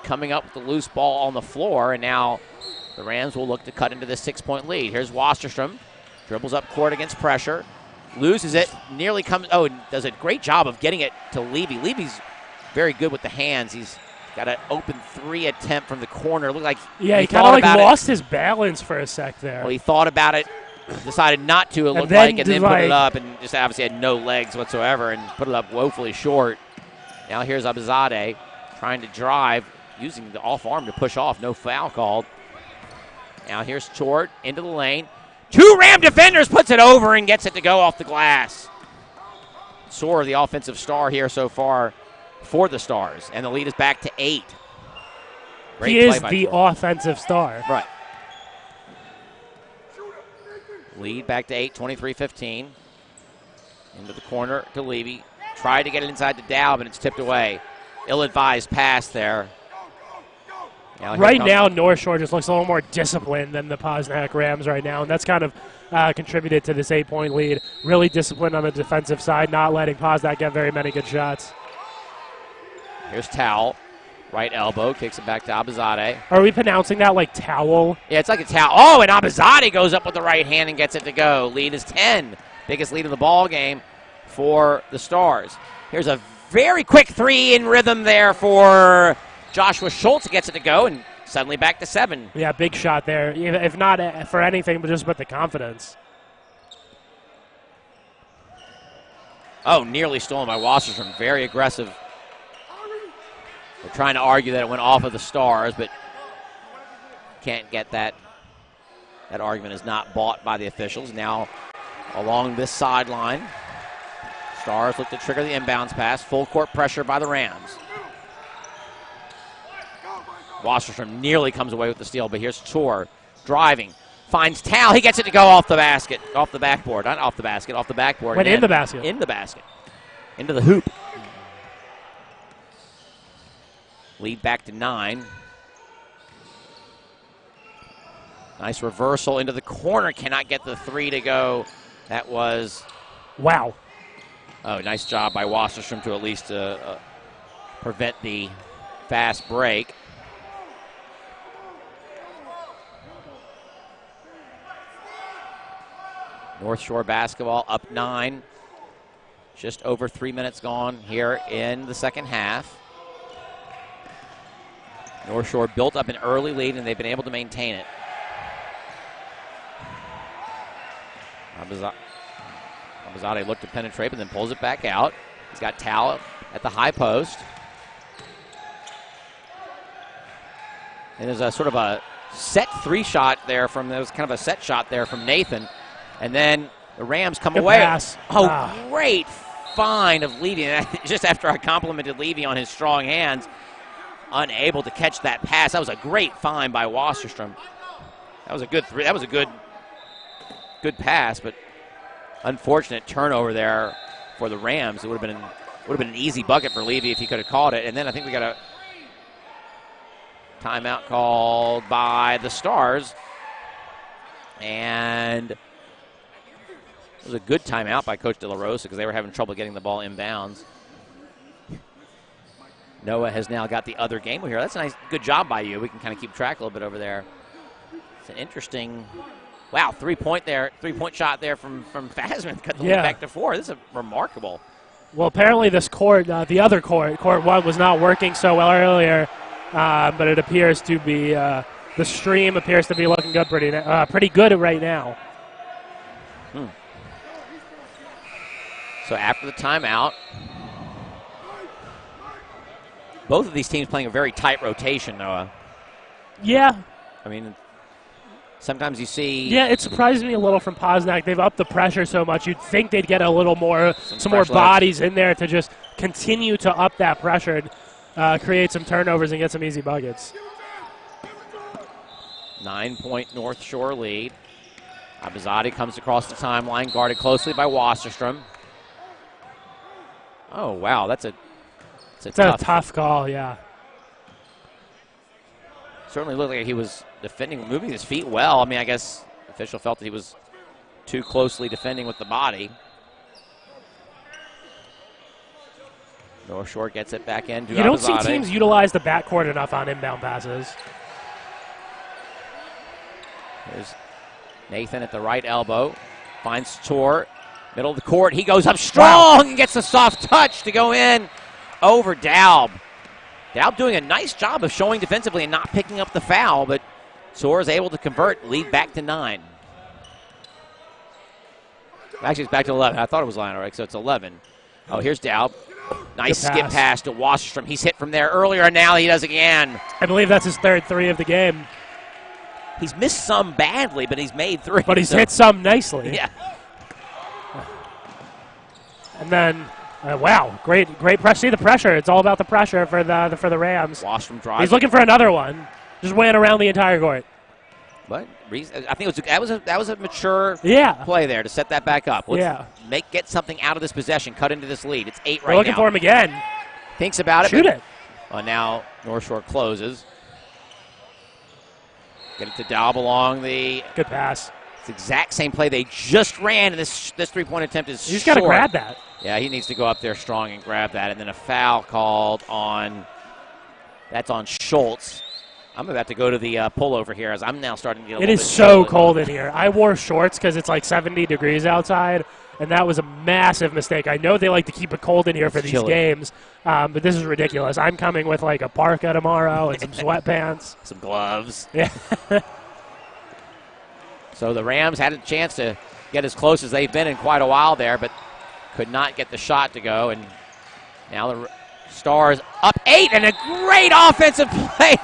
coming up with the loose ball on the floor, and now the Rams will look to cut into this 6-point lead. Here's Wasserstrom, dribbles up court against pressure, loses it, nearly comes, does a great job of getting it to Levy. Levy's very good with the hands. He's got an open 3 attempt from the corner. Looked like he kind of lost his balance for a sec there. Well, he thought about it decided not to, it looked like, and then put it up, and just obviously had no legs whatsoever and put it up woefully short. Now here's Abizadeh trying to drive, using the off arm to push off. No foul called. Now here's Chort into the lane. 2 Ram defenders, puts it over and gets it to go off the glass. Soar, the offensive star here so far for the Stars, and the lead is back to 8. Great he play is by the Chort. offensive star. Right. Lead back to 8, 23-15. Into the corner to Levy. Tried to get it inside to Dowd, and it's tipped away. Ill-advised pass there. Right now, North Shore just looks a little more disciplined than the Posnack Rams right now, and that's kind of contributed to this 8-point lead. Really disciplined on the defensive side, not letting Posnack get very many good shots. Here's Towel. Right elbow, kicks it back to Abizadeh. Are we pronouncing that like towel? Yeah, it's like a towel. Oh, and Abizadeh goes up with the right hand and gets it to go. Lead is 10. Biggest lead of the ball game for the Stars. Here's a very quick 3 in rhythm there for Joshua Schultz. Gets it to go, and suddenly back to 7. Yeah, big shot there. If not for anything, but just with the confidence. Oh, nearly stolen by Wasserstrom. Very aggressive. They're trying to argue that it went off of the Stars, but can't get that. That argument is not bought by the officials. Now, along this sideline, Stars look to trigger the inbounds pass. Full court pressure by the Rams. Wasserstrom nearly comes away with the steal, but here's Chor driving. Finds Tal. He gets it to go off the basket, off the backboard. Not off the basket, off the backboard. Went in the basket. In the basket. Into the hoop. Lead back to 9. Nice reversal into the corner. Cannot get the 3 to go. That was... Wow. Oh, nice job by Wasserstrom to at least prevent the fast break. North Shore basketball up 9. Just over 3 minutes gone here in the second half. North Shore built up an early lead, and they've been able to maintain it. Abizadeh looked to penetrate, but then pulls it back out. He's got Tal at the high post. And there's a sort of a set 3 shot there from, there was kind of a set shot there from Nathan. And then the Rams come Good away. pass. Great find of Levy. Just after I complimented Levy on his strong hands, unable to catch that pass. That was a great find by Wasserstrom. That was a good 3. That was a good pass, but unfortunate turnover there for the Rams. It would have been an easy bucket for Levy if he could have caught it. And then I think we got a timeout called by the Stars. And it was a good timeout by Coach De La Rosa because they were having trouble getting the ball inbounds. Noah has now got the other game here. That's a nice, good job by you. We can kind of keep track a little bit over there. It's an interesting, wow, 3-point shot there from Fasman. Cut the lead back to 4. This is remarkable. Well, apparently this court, the other court 1, was not working so well earlier, but it appears to be, the stream appears to be looking good, pretty good right now. So after the timeout, both of these teams playing a very tight rotation, Noah. Yeah. I mean, sometimes you see... Yeah, it surprised me a little from Posnack. They've upped the pressure so much. You'd think they'd get a little more, some more bodies in there to just continue to up that pressure and create some turnovers and get some easy buckets. 9-point North Shore lead. Abizadeh comes across the timeline, guarded closely by Wasserstrom. Oh, wow, that's a tough call, yeah. Certainly looked like he was defending, moving his feet well. I mean, I guess the official felt that he was too closely defending with the body. North Shore gets it back in to You don't see Abizadeh. teams utilize the backcourt enough on inbound passes. There's Nathan at the right elbow. Finds Tor, middle of the court. He goes up strong and gets a soft touch to go in over Daub. Daub doing a nice job of showing defensively and not picking up the foul, but Tor is able to convert, lead back to 9. Actually, it's back to 11. I thought it was Lionel, right? So it's 11. Oh, here's Daub. Nice Good skip pass to Wasserstrom. He's hit from there earlier, and now he does again. I believe that's his third three of the game. He's missed some badly, but he's made 3. But he's hit some nicely. Yeah. And then, wow, great pressure. See the pressure. It's all about the pressure for the Rams. Wasserstrom drives. He's looking for another one. Just went around the entire court. But I think that was a mature Yeah. play there to set that back up. Let's Yeah. get something out of this possession, cut into this lead. It's 8 We're right looking now. for him again. Thinks about it. Shoot but- it. Well, now North Shore closes. Get it to Daub along the. Good pass. It's the exact same play they just ran, and this 3-point attempt is You just got to grab that. Yeah, he needs to go up there strong and grab that. And then a foul called on. That's on Schultz. I'm about to go to the pullover here as I'm now starting to get a It little is bit so chilly. cold in here. I wore shorts because it's like 70 degrees outside, and that was a massive mistake. I know they like to keep it cold in here for these chilly. games, but this is ridiculous. I'm coming with like a parka tomorrow and some sweatpants. Some gloves. Yeah. So the Rams had a chance to get as close as they've been in quite a while there, but could not get the shot to go. And now the Stars up 8, and a great offensive play.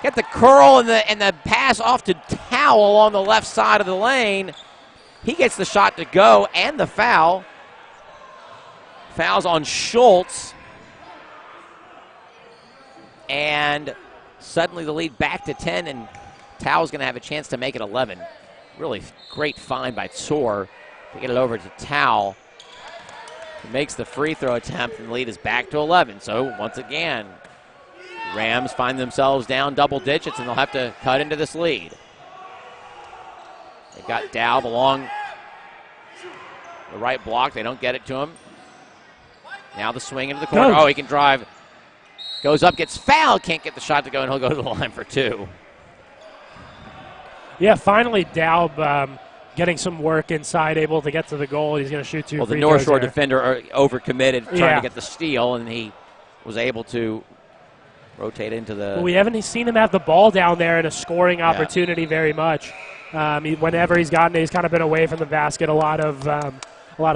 Get the curl and the pass off to Towel along the left side of the lane. He gets the shot to go and the foul. Fouls on Schultz. And suddenly the lead back to 10, and Towel's going to have a chance to make it 11. Really great find by Tsor to get it over to Towel. He makes the free throw attempt, and the lead is back to 11. So once again, Rams find themselves down double digits, and they'll have to cut into this lead. They've got Daub along the right block. They don't get it to him. Now the swing into the corner. Go. Oh, he can drive. Goes up, gets fouled, can't get the shot to go, and he'll go to the line for 2. Yeah, finally Daub getting some work inside, able to get to the goal. He's going to shoot 2 Well, the free North throws Shore there. defender overcommitted, trying Yeah. to get the steal, and he was able to rotate into the. Well, we haven't seen him have the ball down there in a scoring opportunity very much. Whenever he's gotten it, he's kind of been away from the basket. A lot of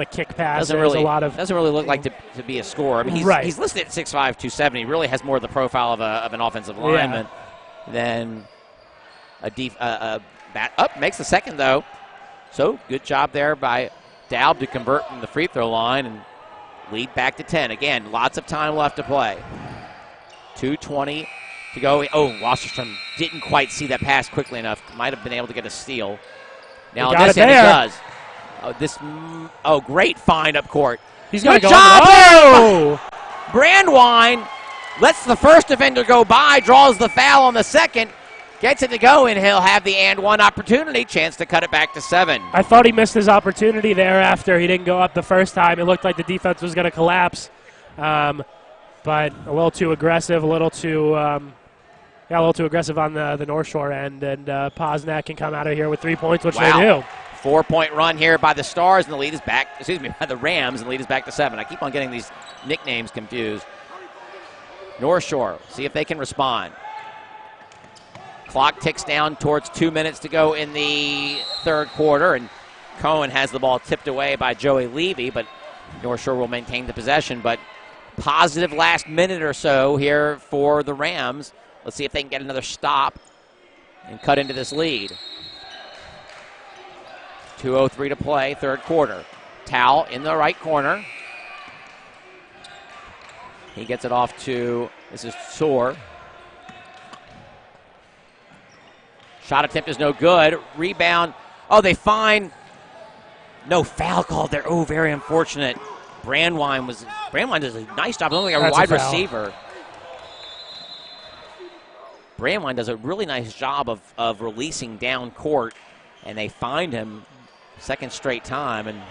kick passes. doesn't really look like to be a scorer. I mean, he's listed at 6'5", 270. He really has more of the profile of an offensive lineman than a bat. Up makes the second though. So good job there by Daub to convert from the free throw line and lead back to 10. Again, lots of time left to play. 2:20 to go. Oh, Wasserstrom didn't quite see that pass quickly enough. Might have been able to get a steal. Now on this end, it does. Great find up court. He's going to Good go. job Oh! Brandwine lets the first defender go by, draws the foul on the second, gets it to go, and he'll have the and one opportunity, chance to cut it back to 7. I thought he missed his opportunity there after he didn't go up the first time. It looked like the defense was going to collapse, but a little too aggressive, a little too aggressive on the North Shore end, and Posnack can come out of here with 3 points, which they do. 4-point run here by the Stars, and the lead is back, by the Rams, and the lead is back to 7. I keep on getting these nicknames confused. North Shore, see if they can respond. Clock ticks down towards 2 minutes to go in the third quarter, and Cohen has the ball tipped away by Joey Levy, but North Shore will maintain the possession. But positive last minute or so here for the Rams. Let's see if they can get another stop and cut into this lead. 2:03 to play, third quarter. Towel in the right corner. He gets it off to, this is Tsor. Shot attempt is no good. Rebound. Oh, they find no foul called there. Oh, very unfortunate. Brandwine does a nice job. Looking like a wide receiver. Brandwine does a really nice job of releasing down court, and they find him second straight time. And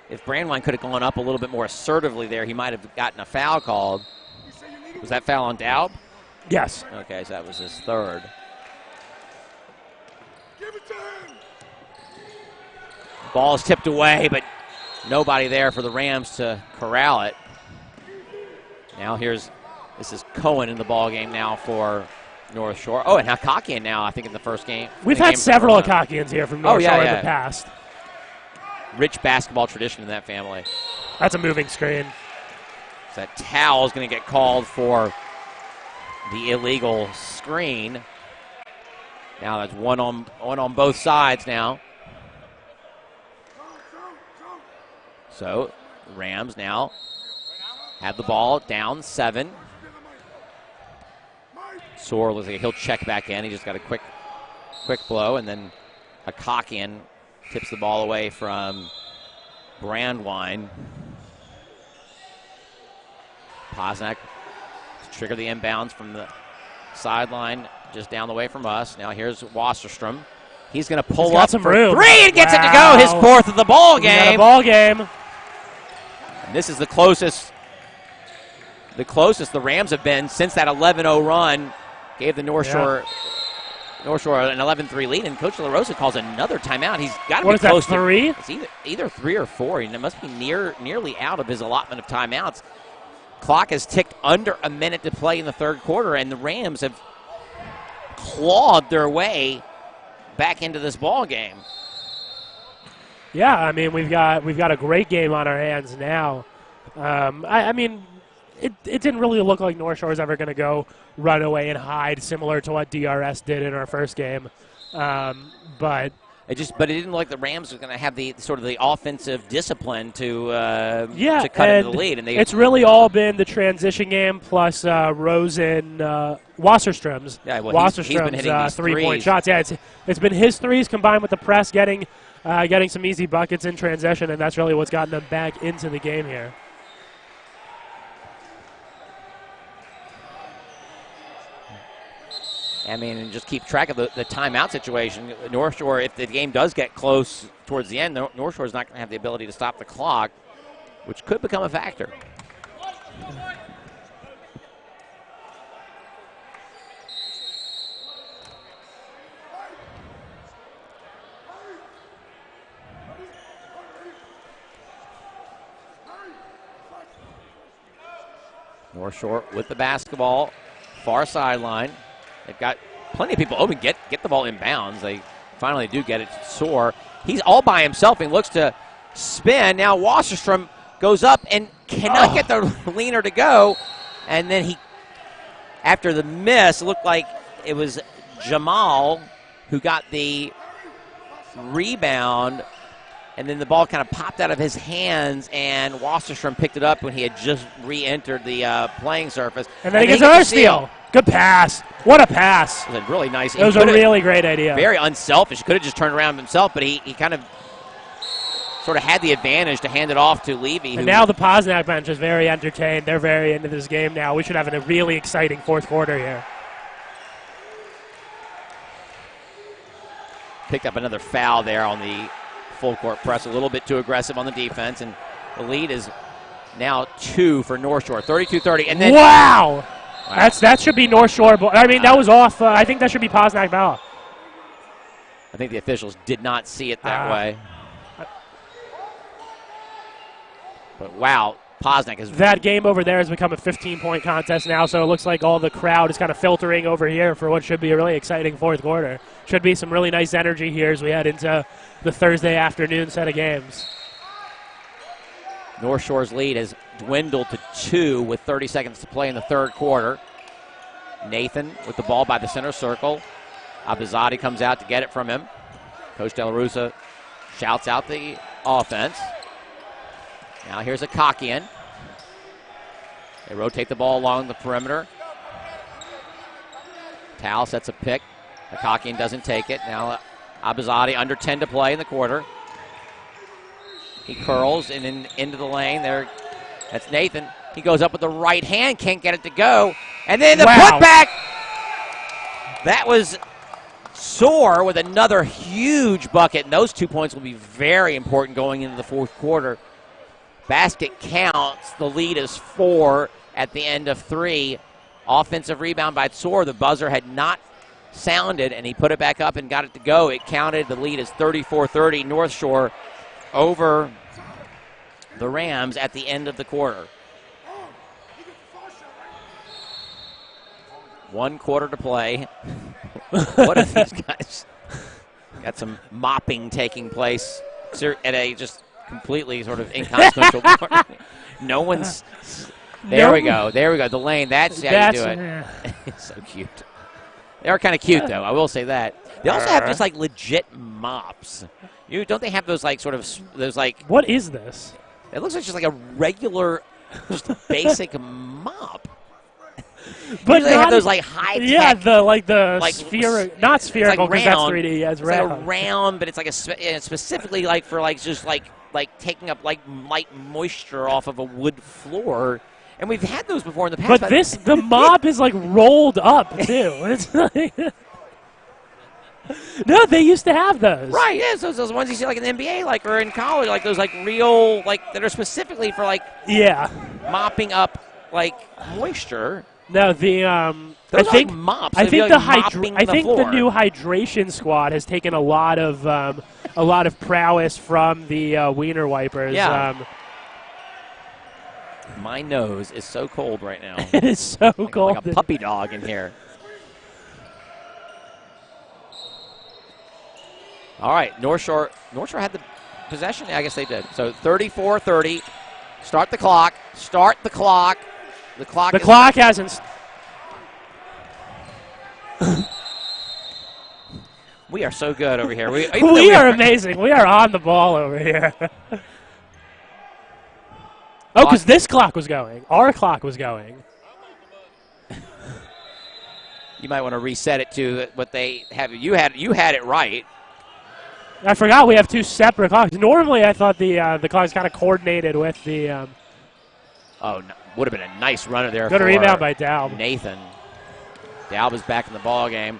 if Brandwine could have gone up a little bit more assertively there, he might have gotten a foul called. Was that foul on Daub? Yes. Okay, so that was his third. Ball is tipped away, but nobody there for the Rams to corral it. Now this is Cohen in the ball game now for North Shore. Oh, and Hakakian now, I think, in the first game. We've had several Hakakians here from North Shore in the past. Rich basketball tradition in that family. That's a moving screen. So that towel is going to get called for the illegal screen. Now that's one on both sides now. So Rams now have the ball down 7. Soar looks like he'll check back in. He just got a quick blow, and then Hakakian tips the ball away from Brandwine. Posnack to trigger the inbounds from the sideline just down the way from us. Now here's Wasserstrom. He's going to pull up some for room. 3 and gets it to go. His 4th of the ball game. Got a ball game. And this is the closest the Rams have been since that 11-0 run. Gave the North Shore an 11-3 lead, and Coach De La Rosa calls another timeout. He's got to be close to 3. It's either 3 or 4. He must be nearly out of his allotment of timeouts. Clock has ticked under a minute to play in the third quarter, and the Rams have clawed their way back into this ball game. Yeah, I mean we've got a great game on our hands now. I mean, it didn't really look like North Shore is ever going to go run away and hide, similar to what DRS did in our first game. But it didn't look like the Rams were going to have the sort of the offensive discipline to cut into the lead. And it's really all been the transition game plus Rosen Wasserstrom's. Yeah, well, Wasserstrom's he's been hitting these 3-point shots. Yeah, it's been his threes combined with the press getting some easy buckets in transition, and that's really what's gotten them back into the game here. I mean, and just keep track of the timeout situation. North Shore, if the game does get close towards the end, North Shore is not going to have the ability to stop the clock, which could become a factor. North Shore with the basketball, far sideline. They've got plenty of people open. Get the ball in bounds. They finally do get it to Soar. He's all by himself. He looks to spin. Now Wasserstrom goes up and cannot get the leaner to go. And then after the miss, it looked like it was Jamal who got the rebound. And then the ball kind of popped out of his hands, and Wasserstrom picked it up when he had just re-entered the playing surface. And then he gets another steal. Good pass. What a pass. It was a really nice. It was a really great idea. Very unselfish. Could have just turned around himself, but he kind of sort of had the advantage to hand it off to Levy. And now the Posnack bench is very entertained. They're very into this game now. We should have a really exciting fourth quarter here. Picked up another foul there on the full court press, a little bit too aggressive on the defense, and the lead is now 2 for North Shore, 32-30. And then wow. That should be North Shore. I mean, that was off. I think that should be Posnack foul. I think the officials did not see it that way. But wow, Posnack is... That game over there has become a 15-point contest now, so it looks like all the crowd is kind of filtering over here for what should be a really exciting fourth quarter. Should be some really nice energy here as we head into the Thursday afternoon set of games. North Shore's lead has dwindled to 2 with 30 seconds to play in the third quarter. Nathan with the ball by the center circle. Abizadi comes out to get it from him. Coach De La Rosa shouts out the offense. Now here's Hakakian. They rotate the ball along the perimeter. Tal sets a pick. Hakakian doesn't take it. Now Abizadi under 10 to play in the quarter. He curls and into the lane. There, that's Nathan. He goes up with the right hand, can't get it to go. And then the putback. That was Soar with another huge bucket. And those 2 points will be very important going into the fourth quarter. Basket counts. The lead is 4 at the end of 3. Offensive rebound by Soar. The buzzer had not sounded, and he put it back up and got it to go. It counted. The lead is 34-30. North Shore over the Rams at the end of the quarter. 1 quarter to play. What if these guys got some mopping taking place at a just completely sort of inconsequential point? No one's. There we go. There we go. The lane. That's how you do it. It's so cute. They are kind of cute, though. I will say that. They also have just like legit mops. Don't they have those like sort of those like? What is this? It looks like just like a regular, just basic mop. But they have those like high tech. Yeah, the like spherical, not spherical because that's 3D. Yeah, it's round. Like a round, but it's like specifically like for like just like taking up like light moisture off of a wood floor. And we've had those before in the past. But the mop is like rolled up too. It's like no, they used to have those. Right, yeah, so those ones you see like in the NBA, like or in college, like those like real like that are specifically for like mopping up like moisture. No, the those are like mops. I think the new hydration squad has taken a lot of prowess from the wiener wipers. Yeah. My nose is so cold right now. It is so cold. Like a puppy dog in here. All right, North Shore had the possession. I guess they did. So 34-30. Start the clock. The clock hasn't. We are so good over here. We are amazing. We are on the ball over here. Oh, because this clock was going. Our clock was going. You might want to reset it to what they have. You had it right. I forgot we have 2 separate clocks. Normally, I thought the clock's kind of coordinated with the. Oh, no, would have been a nice runner there. Good rebound by Dalb. Nathan. Dalb is back in the ball game.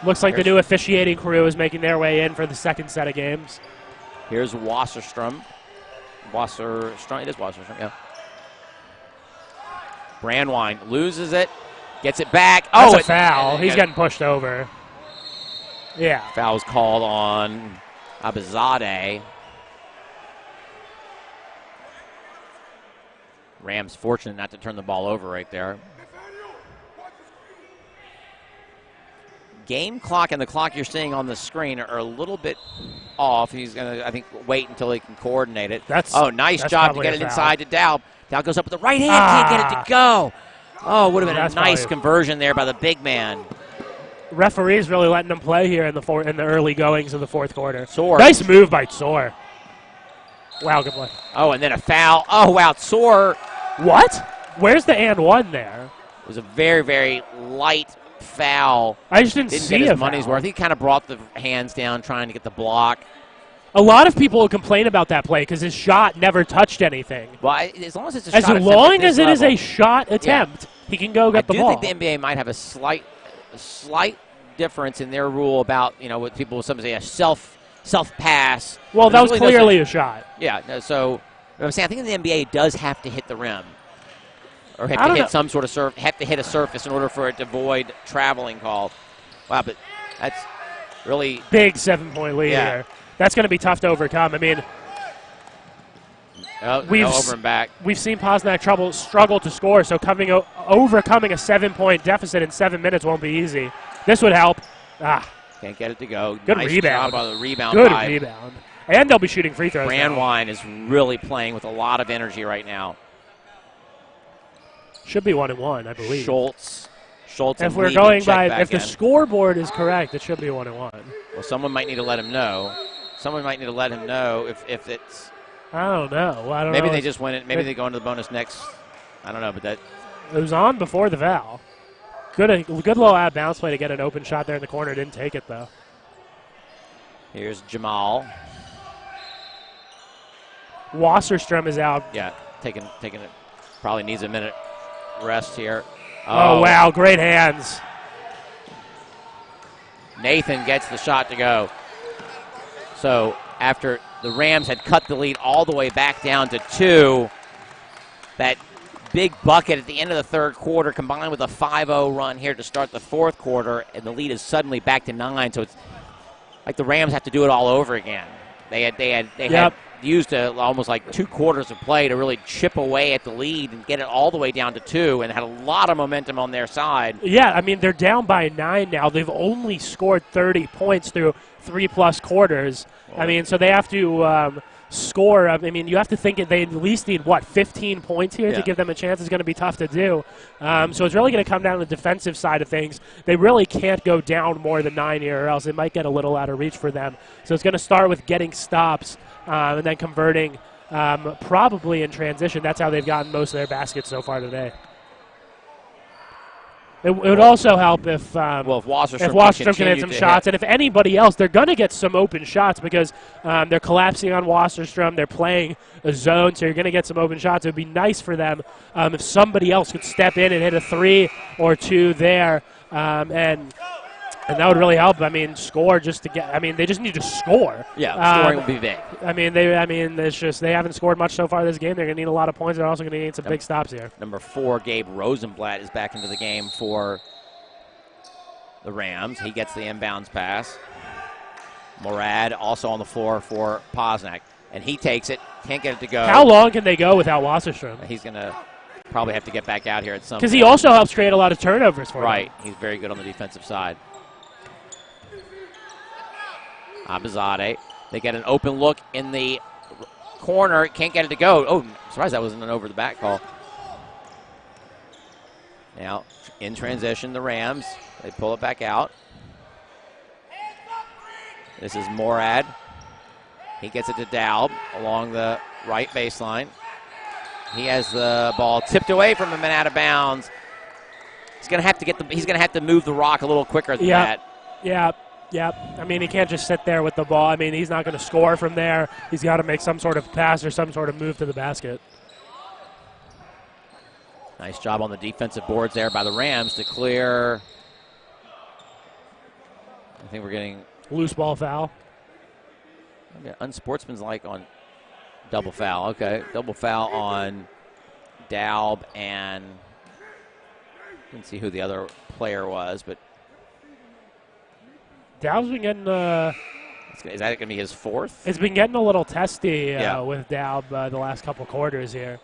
Looks like the new officiating crew is making their way in for the second set of games. Here's Wasserstrom. It is Wasserstrom, yeah. Brandwine loses it, gets it back. That's a foul. He's getting pushed over. Yeah. Foul's called on Abizadeh. Rams fortunate not to turn the ball over right there. Game clock and the clock you're seeing on the screen are a little bit off. He's going to, I think, wait until he can coordinate it. Nice job to get it inside to Dalb. Dalb goes up with the right hand, can't get it to go. Oh, would have been a nice conversion there by the big man. Referees really letting them play here in the early goings of the fourth quarter. Tsor. Nice move by Tsor. Wow, good play. Oh, and then a foul. Oh, wow, Tsor. What? Where's the and one there? It was a very, very light foul. I just didn't see get his money's worth. He kind of brought the hands down trying to get the block. A lot of people will complain about that play because his shot never touched anything. Well, as long as it's a shot attempt as long as it level, is a shot attempt, he can go get the ball. I do think the NBA might have a slight difference in their rule about, what people sometimes say a self pass. Well, that was clearly a shot. Yeah, so I'm saying I think the NBA does have to hit the rim. Or have to hit some sort of have to hit a surface in order for it to avoid traveling call. Wow, but that's really big 7-point lead here. That's going to be tough to overcome. I mean, over and back. We've seen Posnack struggle to score, so overcoming a 7-point deficit in 7 minutes won't be easy. This would help. Can't get it to go. Good nice rebound. Job on the rebound. Good rebound. And they'll be shooting free throws. Brandwine is really playing with a lot of energy right now. Should be 1-1, I believe. Schultz. If we're going by, if the scoreboard is correct, it should be 1-1. Well, someone might need to let him know. Someone might need to let him know if it's. I don't know. Maybe they just win it. Maybe they go into the bonus next. I don't know, but that. It was on before the foul. Good little out bounce play to get an open shot there in the corner. Didn't take it though. Here's Jamal. Wasserstrom is out. Yeah, taking it. Probably needs a minute rest here. Oh, wow, great hands. Nathan gets the shot to go. So after the Rams had cut the lead all the way back down to 2, that big bucket at the end of the third quarter combined with a 5-0 run here to start the fourth quarter, and the lead is suddenly back to 9. So it's like the Rams have to do it all over again. They had used almost like 2 quarters of play to really chip away at the lead and get it all the way down to 2, and had a lot of momentum on their side. Yeah, I mean, they're down by 9 now. They've only scored 30 points through 3+ quarters. I mean, so they have to score. I mean, you have to think they at least need, 15 points here to give them a chance. It's going to be tough to do. So it's really going to come down to the defensive side of things. They really can't go down more than 9 here, or else it might get a little out of reach for them. So it's going to start with getting stops and then converting probably in transition. That's how they've gotten most of their baskets so far today. It would also help if Wasserstrom can hit some shots. And if anybody else, they're going to get some open shots because they're collapsing on Wasserstrom. They're playing a zone, so you're going to get some open shots. It would be nice for them if somebody else could step in and hit a 3 or 2 there. And that would really help. I mean, score just to get. I mean, they just need to score. Yeah, scoring would be big. I mean, it's just they haven't scored much so far this game. They're going to need a lot of points. They're also going to need some big stops here. Number 4, Gabe Rosenblatt is back into the game for the Rams. He gets the inbounds pass. Morad also on the floor for Posnack, and he takes it. Can't get it to go. How long can they go without Wasserstrom? He's going to probably have to get back out here at some point. Because he also helps create a lot of turnovers for them. Right. He's very good on the defensive side. Abizadeh. They get an open look in the corner. Can't get it to go. Oh, I'm surprised that wasn't an over-the-back call. Now, in transition, the Rams. They pull it back out. This is Morad. He gets it to Daub along the right baseline. He has the ball tipped away from him and out of bounds. He's going to have to move the rock a little quicker than that. Yeah. I mean, he can't just sit there with the ball. I mean, he's not going to score from there. He's got to make some sort of pass or some sort of move to the basket. Nice job on the defensive boards there by the Rams to clear. I think we're getting loose ball foul. Unsportsmanlike on double foul. Okay, double foul on Daub, and didn't see who the other player was, but Daub's been getting. Is that going to be his 4th? It's been getting a little testy with Daub the last couple quarters here.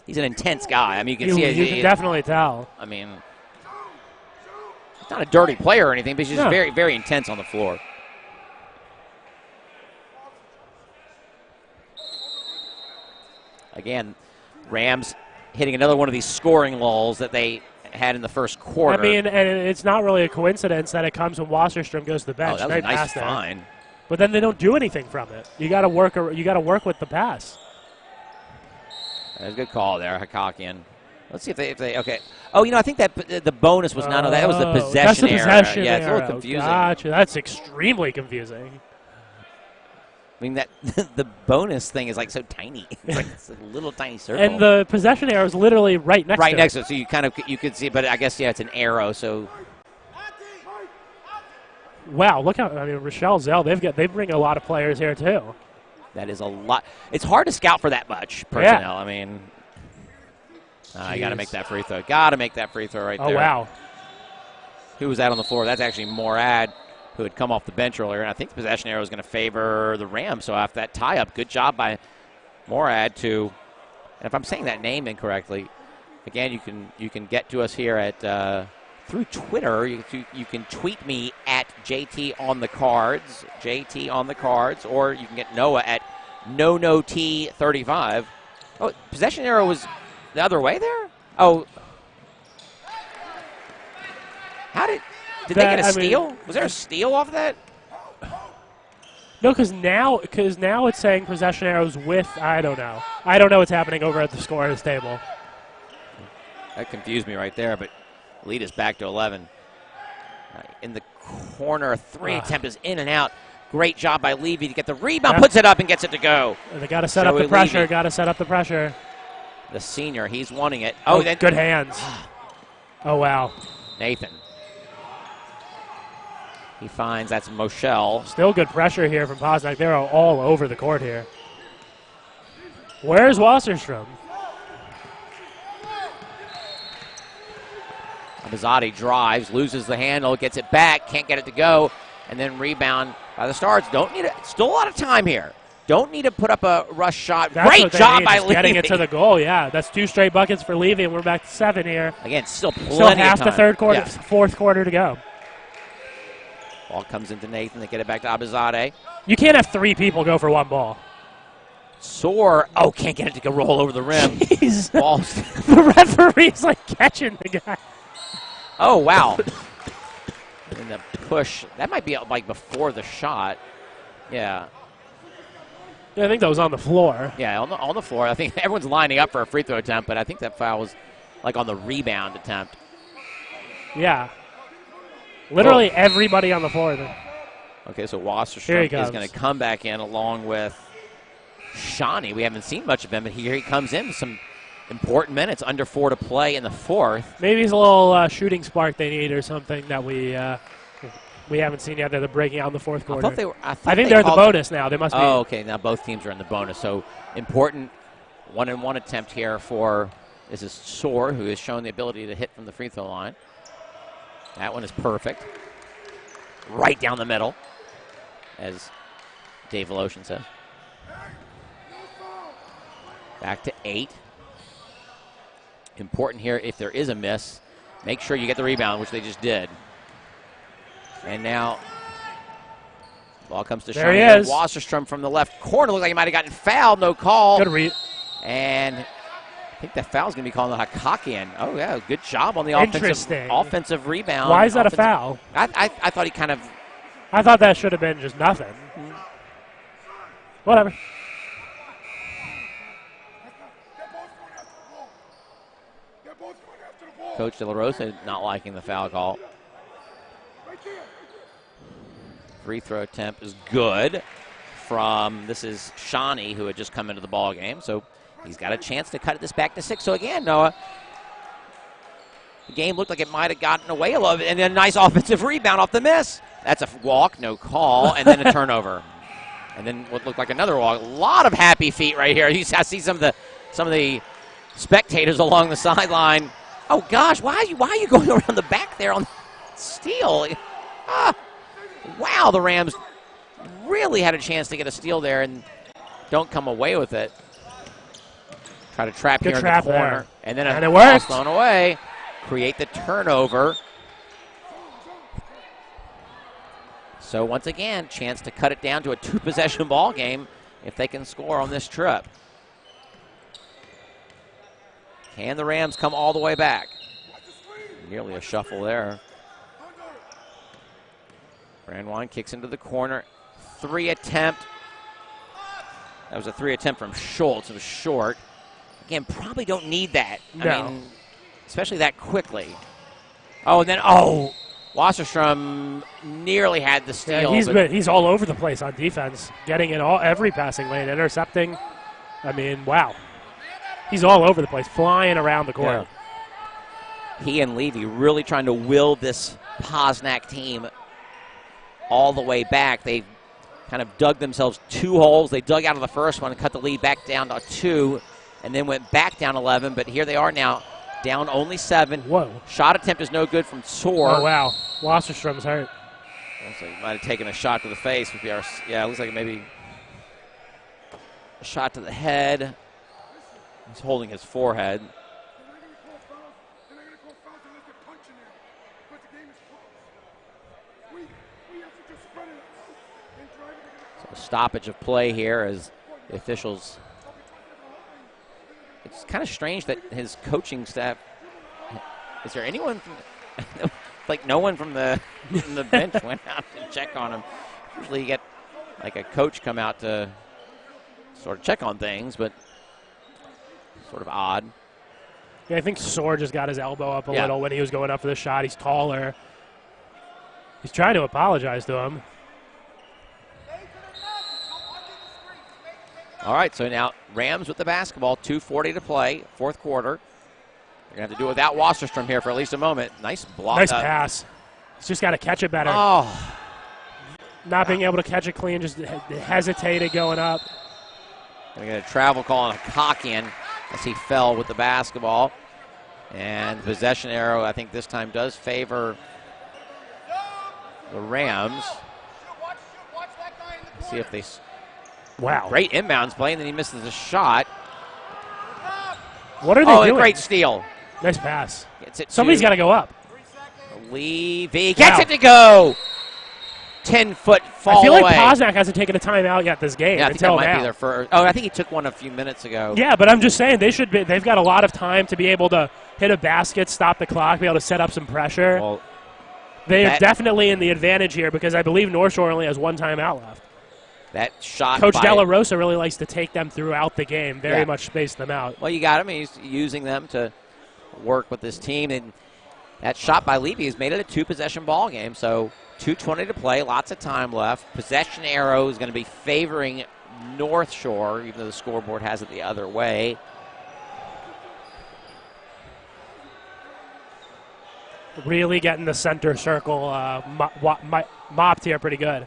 He's an intense guy. I mean, you can see it. You can definitely tell. I mean, he's not a dirty player or anything, but he's just very, very intense on the floor. Again, Rams hitting another one of these scoring lulls that they had in the first quarter. I mean, and it's not really a coincidence that it comes when Wasserstrom goes to the bench. Oh, that was a nice find. But then they don't do anything from it. You got to work. You got to work with the pass. That's a good call there, Hakakian. Let's see if they okay. Oh, I think that the bonus was none of that. That was the possession that's the possession error. Yeah, it's a little confusing. Gotcha. That's extremely confusing. I mean, that the bonus thing is like so tiny. It's like it's a little tiny circle. And the possession arrow is literally right next to it. Right next to it, so you could see, but I guess, it's an arrow, so. Wow, look how, Rochelle Zell, they bring a lot of players here, too. That is a lot. It's hard to scout for that much personnel. Yeah. I mean, you got to make that free throw. Got to make that free throw right there. Oh, wow. Who was that on the floor? That's actually Morad, who had come off the bench earlier, and I think the possession arrow is going to favor the Rams. So after that tie-up, good job by Morad to, and if I'm saying that name incorrectly, again, you can get to us here at through Twitter. You can tweet me at JT on the cards, or you can get Noah at NoNoT35. Oh, possession arrow was the other way there? Oh. How did they get a steal? Was there a steal off of that? No, because now it's saying possession arrows with, I don't know. I don't know what's happening over at the scorer's table. That confused me right there, but lead is back to 11. In the corner, three attempt is in and out. Great job by Levy to get the rebound, puts it up and gets it to go. They got to set up the pressure. Got to set up the pressure. The senior, he's wanting it. Oh, good hands. Oh, wow. Nathan. He finds that's Moshel. Still good pressure here from Posnack. They're all over the court here. Where's Wasserstrom? Abizadeh drives, loses the handle, gets it back, can't get it to go, and then rebound. by the Stars. Don't need it. Still a lot of time here. Don't need to put up a rush shot. That's Great what they job need, by is Levy. getting it to the goal. Yeah, that's 2 straight buckets for Levy, and we're back to 7 here. Again, still plenty Still half of time. the third quarter, Yeah. fourth quarter to go. Ball comes into Nathan. They get it back to Abizadeh. You can't have 3 people go for 1 ball. Soar. Oh, can't get it to go roll over the rim. Jeez. Ball's. The referee's like catching the guy. Oh, wow. And the push. That might be like before the shot. Yeah. Yeah, I think that was on the floor. Yeah, on the floor. I think everyone's lining up for a free throw attempt, but I think that foul was like on the rebound attempt. Yeah. Literally everybody on the floor. Then. Okay, so Here he Wasserstrom is comes. going to come back in along with Shawnee. We haven't seen much of him, but here he comes in with some important minutes. Under 4 to play in the fourth. Maybe it's a little shooting spark they need or something that we haven't seen yet. They're breaking out in the fourth quarter. I think they're in the bonus now. They must be. Oh, okay. Now both teams are in the bonus. So important 1-and-1 attempt here for this is Soar, who has shown the ability to hit from the free throw line. That one is perfect. Right down the middle, as Dave Voloshin says. Back to 8. Important here, if there is a miss, make sure you get the rebound, which they just did. And now, ball comes to There he Shawnee. is. Wasserstrom from the left corner. Looks like he might have gotten fouled. No call. Good read. And I think that foul's going to be called a Hakakian. Oh, yeah, good job on the offensive rebound. Why is that a foul? I thought he kind of. I thought that should have been just nothing. Whatever. Coach De La Rosa not liking the foul call. Free throw attempt is good from, this is Shawnee, who had just come into the ball game. So he's got a chance to cut this back to 6. So again, Noah, the game looked like it might have gotten away a little bit, and then a nice offensive rebound off the miss. That's a walk, no call, and then a turnover. And then what looked like another walk. A lot of happy feet right here. I see some of the spectators along the sideline. Oh gosh, why are you going around the back there on steal? Wow, the Rams really had a chance to get a steal there and don't come away with it. Try to trap Good here trap in the corner. there. And then And a it ball worked. thrown away. Create the turnover. So once again, chance to cut it down to a 2-possession ball game if they can score on this trip. Can the Rams come all the way back? Nearly a shuffle there. Brandwine kicks into the corner. 3 attempt. That was a 3 attempt from Schultz. It was short. Again, probably don't need that. No. I mean, especially that quickly. Oh, and then, Wasserstrom nearly had the steal. Yeah, he's all over the place on defense, getting in every passing lane, intercepting. I mean, wow. He's all over the place, flying around the court. Yeah. He and Levy really trying to will this Posnack team all the way back. They kind of dug themselves 2 holes. They dug out of the first one and cut the lead back down to 2 and then went back down 11. But here they are now, down only 7. Whoa. Shot attempt is no good from Soar. Oh, wow. Wasserstrom's hurt. Looks like he might have taken a shot to the face. Yeah, it looks like maybe a shot to the head. He's holding his forehead. So a stoppage of play here as the officials. It's kind of strange that his coaching staff. Is there anyone from, like no one from the bench went out to check on him? Usually you get like a coach come out to sort of check on things, but sort of odd. Yeah, I think Soar just got his elbow up a little when he was going up for the shot. He's taller. He's trying to apologize to him. All right, so now Rams with the basketball, 2:40 to play, fourth quarter. They're going to have to do it without Wasserstrom here for at least a moment. Nice block. Nice pass. He's just got to catch it better. Oh. Not being able to catch it clean, just hesitated going up. Going to get a travel call on Hakakian as he fell with the basketball. And the possession arrow, I think this time does favor the Rams. See if they. Wow. Great inbounds play, and then he misses the shot. What are they doing? A great steal. Nice pass. Gets it. Somebody's got to go up. Levy gets it to go. 10-foot fall I feel like away. Posnack hasn't taken a timeout yet this game Yeah, I think until that might now. be their first. Oh, I think he took one a few minutes ago. Yeah, but I'm just saying they've got a lot of time to be able to hit a basket, stop the clock, be able to set up some pressure. Well, They are definitely in the advantage here because I believe North Shore only has one timeout left. that shot. Coach by- Della Rosa really likes to take them throughout the game, very Yeah. much space them out. Well, you got him. He's using them to work with this team, and that shot by Levy has made it a two-possession ball game. So 2:20 to play, lots of time left. Possession arrow is going to be favoring North Shore, even though the scoreboard has it the other way. Really getting the center circle mopped here pretty good.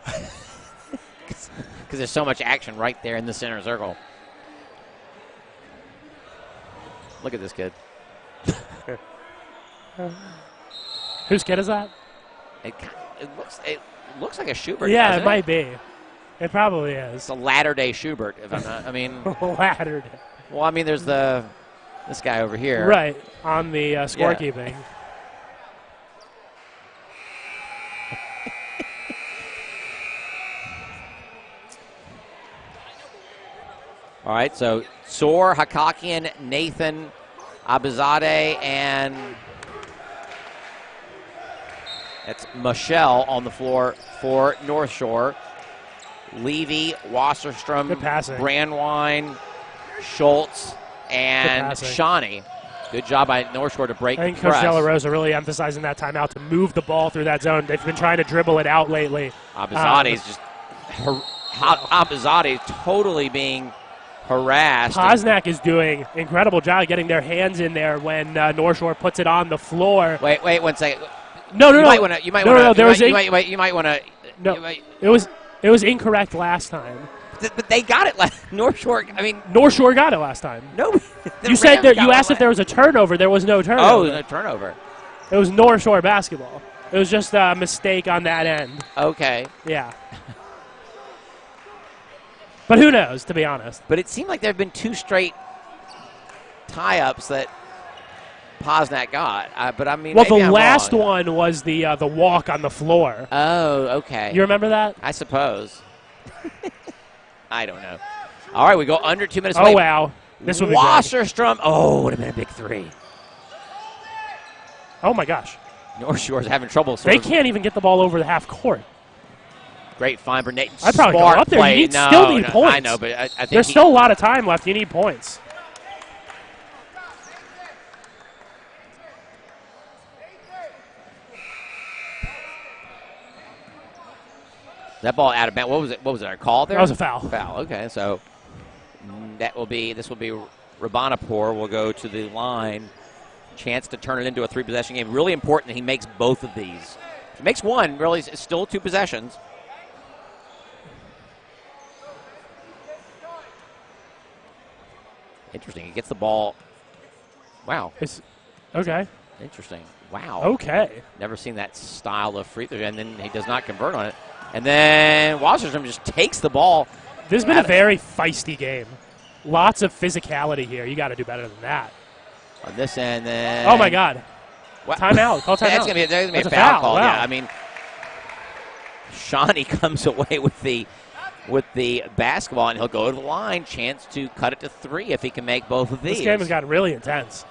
Because there's so much action right there in the center circle. Look at this kid. Whose kid is that? It looks like a Schubert. Yeah, doesn't it might be. It probably is. It's a latter-day Schubert, if I'm not. I mean, Laddered. well, I mean, there's this guy over here. Right, on the scorekeeping. All right, so Soar, Hakakian, Nathan, Abizadeh, and that's Michelle on the floor for North Shore. Levy, Wasserstrom, Good passing. Brandwine, Schultz, and Shawnee. Good job by North Shore to break I think the press. Coach Della Rosa really emphasizing that timeout to move the ball through that zone. They've been trying to dribble it out lately. Abizadeh's Abizadeh totally being harassed. Posnack is doing incredible job getting their hands in there when North Shore puts it on the floor. Wait 1 second. No. You might want to. It was incorrect last time. But they got it. North Shore. I mean, North Shore got it last time. no. You said that you asked if there was a turnover. There was no turnover. Oh, no turnover. It was North Shore basketball. It was just a mistake on that end. Okay. Yeah. But who knows, to be honest. But it seemed like there have been two straight tie-ups that Posnack got. But I mean, Well, the maybe I'm last wrong. one was the walk on the floor. Oh, okay. You remember that? I suppose. I don't know. All right, we go under 2 minutes. Oh, wow. This would be great. Wasserstrom. Oh, would have been a big three. Oh, my gosh. North Shore's having trouble. They can't even get the ball over the half court. Great find for Nate. I'd probably go Smart up there. play. You still need points. I know, but I think There's still a lot of time left. You need points. that ball out of bounds. What was it? A call there? That was a foul. Foul. Okay, so this will be Rabanapur will go to the line. Chance to turn it into a three-possession game. Really important that he makes both of these. If he makes one, really, it's still two possessions. Interesting. He gets the ball. Wow. Okay. Interesting. Wow. Okay. Never seen that style of free throw, and then he does not convert on it. And then Wasserstrom just takes the ball. This has been a very feisty game. Lots of physicality here. You got to do better than that. On this end, then. Oh, my God. What? Timeout. Call timeout. That's going to be a That's foul call. Wow. Yeah, I mean, Shawnee comes away with the basketball, and he'll go to the line. Chance to cut it to three if he can make both of these. This game has gotten really intense.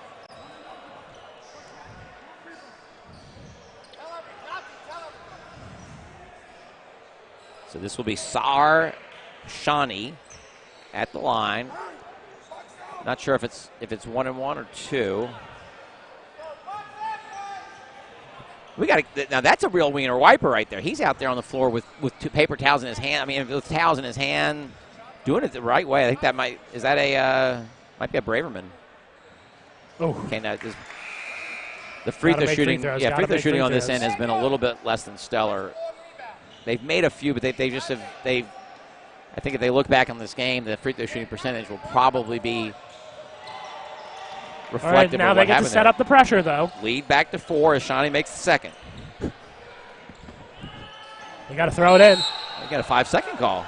So this will be Sar Shawnee at the line. Not sure if it's 1-1 or 2. We got now. That's a real wiener wiper right there. He's out there on the floor with two paper towels in his hand. I mean, with towels in his hand, doing it the right way. I think that might be a Braverman. Oh, okay. Now the free throw shooting. Free throw shooting on this end has been a little bit less than stellar. They've made a few, but they just have. I think if they look back on this game, the free throw shooting percentage will probably be reflective. All right, now of they what get to set up the pressure, though. Lead back to 4 as Shawnee makes the second. You got to throw it in. They got a 5-second call.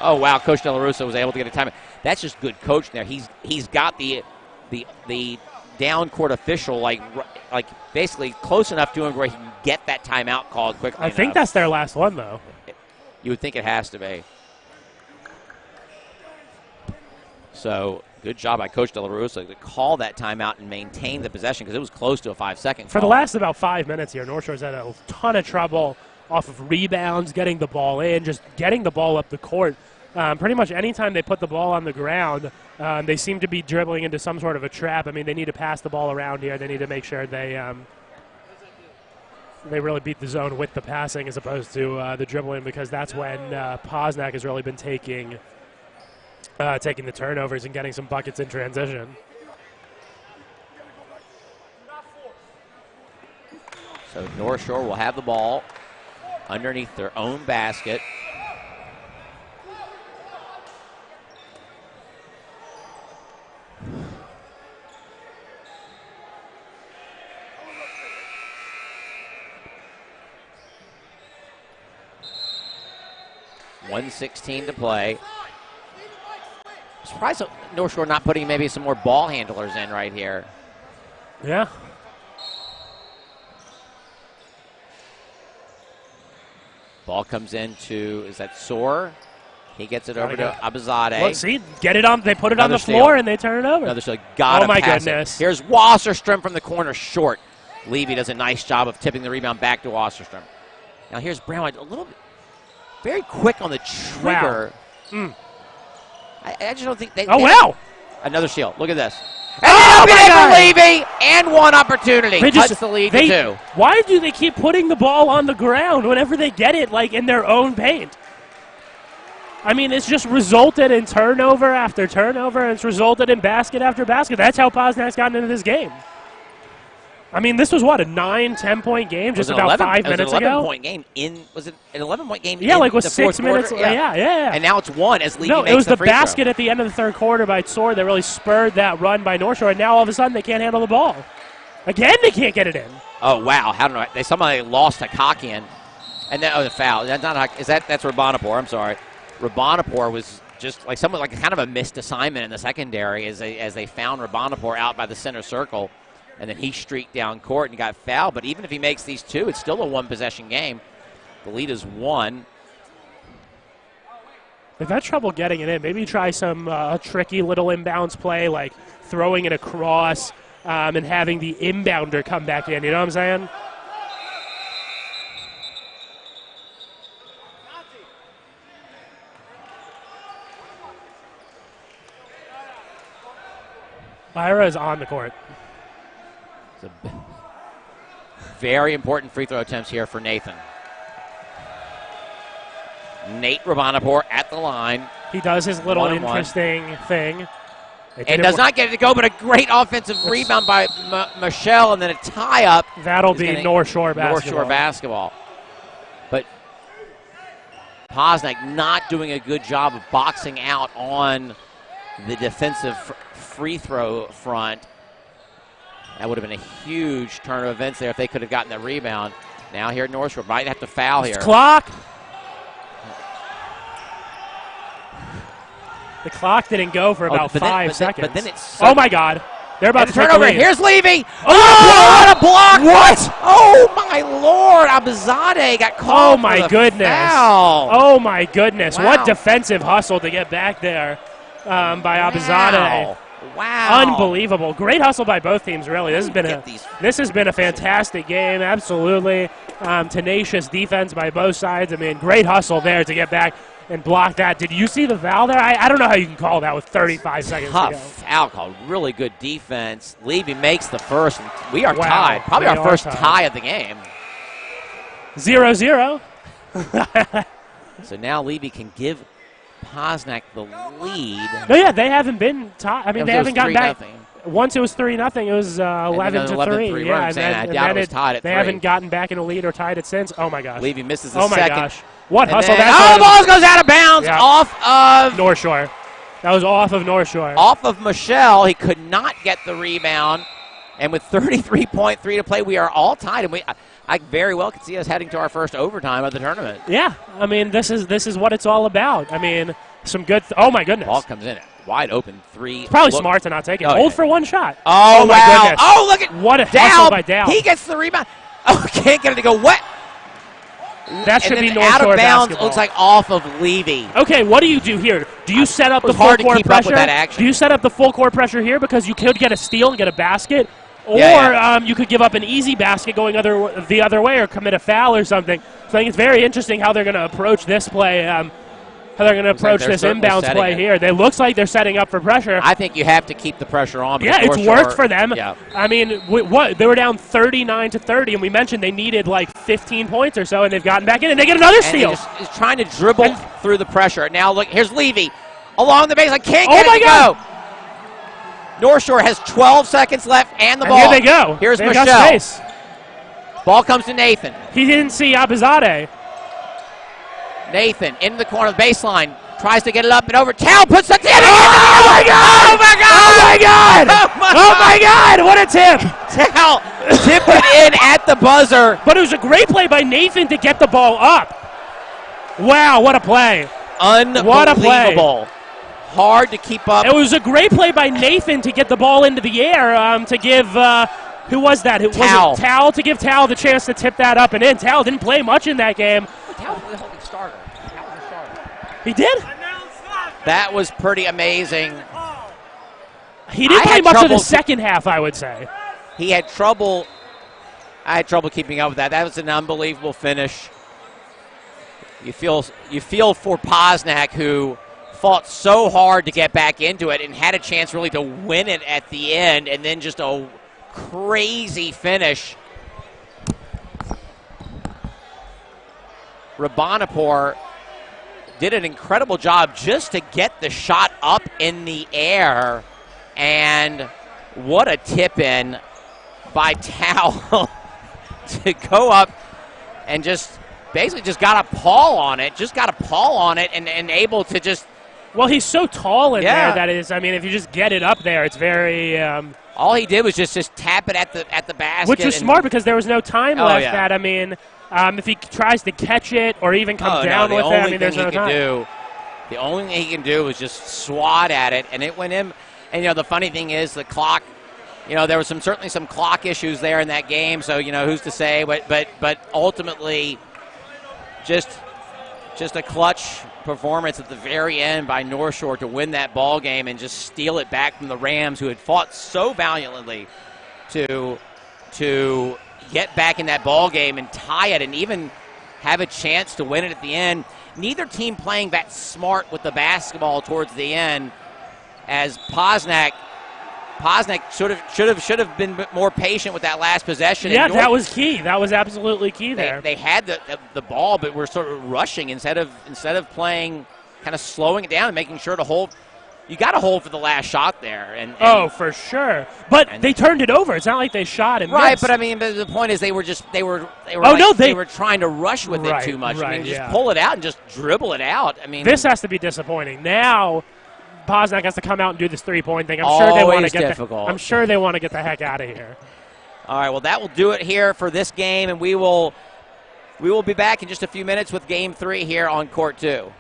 Oh, wow, Coach De La Russa was able to get a timeout. That's just good coaching there. He's got the down court official like basically close enough to him where he can get that timeout called quickly. I think that's their last one, though. You would think it has to be. So good job by Coach De La Russa to call that timeout and maintain the possession because it was close to a 5-second For call. the last about 5 minutes here, North Shore's had a ton of trouble off of rebounds, getting the ball in, just getting the ball up the court. Pretty much any time they put the ball on the ground, they seem to be dribbling into some sort of a trap. I mean, they need to pass the ball around here. They need to make sure they really beat the zone with the passing as opposed to the dribbling, because that's when Posnack has really been taking the turnovers and getting some buckets in transition. So North Shore will have the ball underneath their own basket. .116 to play. I'm surprised that North Shore not putting maybe some more ball handlers in right here. Yeah. Ball comes into, is that Soar? He gets it over to Abizadeh. Look, see, get it on. They put it on Another the floor steal. and they turn it over. Another steal. Gotta Oh my pass goodness. it. Here's Wasserstrom from the corner, short. Levy does a nice job of tipping the rebound back to Wasserstrom. Now here's Brown, a little bit, very quick on the trigger. Wow. I just don't think they. Oh, they wow. Another steal. Look at this. Oh, And my God. for Levy, and one opportunity. They Cuts the lead to 2. Why do they keep putting the ball on the ground whenever they get it, like, in their own paint? I mean, it's just resulted in turnover after turnover, and it's resulted in basket after basket. That's how Posnack's gotten into this game. I mean, this was, what, a 9-10-point game just about 5 minutes ago? ago? It was an 11-point game. Was it an 11-point game? Yeah, in like with the 6 fourth minutes. quarter? Yeah. And now it's 1 as Levy No, makes it was the free throw. basket at the end of the third quarter by Soar that really spurred that run by North Shore, and now all of a sudden they can't handle the ball. Again, they can't get it in. Oh, wow. How do I? Somebody lost Hakakian. And then, the foul. That's not that's Rabanapur. I'm sorry. Rabanapur was just like someone, like kind of a missed assignment in the secondary as they found Rabanapur out by the center circle. And then he streaked down court and got fouled. But even if he makes these 2, it's still a 1-possession game. The lead is 1. They've had trouble getting it in. Maybe try some tricky little inbounds play, like throwing it across and having the inbounder come back in. You know what I'm saying? Ira is on the court. It's a very important free throw attempts here for Nathan. Nate Rabanapur at the line. He does his little 1-on-1. interesting thing. And does not get it to go, but a great offensive rebound by Michelle, and then a tie-up. That'll be North Shore basketball. North Shore basketball. But Posnack not doing a good job of boxing out on the defensive free throw front. That would have been a huge turn of events there if they could have gotten the rebound. Now here at North Shore, might have to foul here. Clock. The clock didn't go for about 5 seconds. But then it's oh my God! They're about to turn take the over. lead. Here's Levy. Oh, what a block! What? Oh my Lord! Abizadeh got called. Oh my for the goodness! Foul. Oh my goodness! Wow. What defensive hustle to get back there by Abizadeh. Wow! Unbelievable! Great hustle by both teams. Really, this has been a fantastic game. Absolutely tenacious defense by both sides. I mean, great hustle there to get back and block that. Did you see the foul there? I don't know how you can call that with 35 seconds to go. Tough foul call. Really good defense. Levy makes the first. And we are Wow. tied. Probably We our are first tied. tie of the game. 0-0. So now Levy can give Posnack the lead. No, yeah, they haven't been tied. I mean, they haven't gotten back. 3-0. Once it was 3-0, it was 11-3. Yeah, I doubt it was tied at they 3. haven't gotten back in a lead or tied it since. Oh my gosh! Levy misses the Oh my second. gosh! What And hustle! then, That's the ball goes out of bounds Yeah. off of North Shore. That was off of North Shore. Michelle. He could not get the rebound. And with 33.3 to play, we are all tied. And I very well could see us heading to our first overtime of the tournament. Yeah, I mean, this is what it's all about. I mean, Some good. Oh my goodness. Ball comes in wide open three. It's probably smart to not take it. Oh, Hold yeah. for one shot. Oh, my wow. goodness. Oh, look at What a hustle by Dow. He gets the rebound. Oh, can't get it to go. What? That should and be then North out Shore of bounds. basketball. Looks like off of Levy. Okay, what do you do here? Do you set up It the was full hard to court keep up with pressure? that action. Do you set up the full court pressure here because you could get a steal and get a basket, or Yeah. You could give up an easy basket going the other way or commit a foul or something. So I think it's very interesting how they're going to approach this play. How they're going to approach they're this certainly inbounds setting play it. here. It looks like they're setting up for pressure. I think you have to keep the pressure on. Yeah, because it's North worked Shore- for them. Yeah. I mean, what they were down 39-30, and we mentioned they needed like 15 points or so, and they've gotten back in, and they get another And steal. he just is trying to dribble through the pressure. Now look, here's Levy along the baseline. Can't Oh get my it to God. go. North Shore has 12 seconds left and the And ball. here they go. Here's They've got Michelle. space. Ball comes to Nathan. He didn't see Abizadeh. Nathan in the corner of the baseline. Tries to get it up and over. Tal puts it in. Oh my God! Oh my God! Oh my God! Oh my God! What a tip! Tal tipped it in at the buzzer. But it was a great play by Nathan to get the ball up. Wow, what a play! Unbelievable. What a play. Hard to keep up. It was a great play by Nathan to get the ball into the air to give, who was that? Tal. Was it Tal? To give Tal the chance to tip that up and in. Tal didn't play much in that game. Tal was the holding starter. Tal was the starter. He did? That was pretty amazing. He didn't I play had much of the trouble- second half, I would say. He had trouble. I had trouble keeping up with that. That was an unbelievable finish. You feel for Posnack, who fought so hard to get back into it and had a chance really to win it at the end, and then just a crazy finish. Rabanapur did an incredible job just to get the shot up in the air, and what a tip in by Tal to go up and just basically just got a paw on it, and able to just. Well, he's so tall in Yeah. there, that is, I mean, if you just get it up there, it's very, All he did was just tap it at the basket. which was and- smart because there was no time Oh, left. yeah. That, I mean, if he tries to catch it or even come down the with it, only I mean, there's thing no he could time. do, the only thing he can do is just swat at it, and it went in. And the funny thing is the clock. There was certainly some clock issues there in that game. So who's to say? But ultimately, just a clutch performance at the very end by North Shore to win that ball game and just steal it back from the Rams, who had fought so valiantly to get back in that ball game and tie it and even have a chance to win it at the end. Neither team playing that smart with the basketball towards the end, as Posnack should have been more patient with that last possession. Yeah, And that was key. That was absolutely key there. they had the ball, but were sort of rushing instead of playing, kind of slowing it down and making sure to hold. You got to hold for the last shot there. And Oh, for sure. But they turned it over. It's not like they shot and right, missed. but I mean, the point is they were they were trying to rush with Right, it too much. I right, mean, just yeah. pull it out and just dribble it out. I mean, This has to be disappointing. Now, Posnack has to come out and do this three-point thing. I'm sure they want to Always get. difficult. I'm sure they want to get the heck out of here. all right, well, that will do it here for this game, and we will be back in just a few minutes with Game 3 here on Court 2.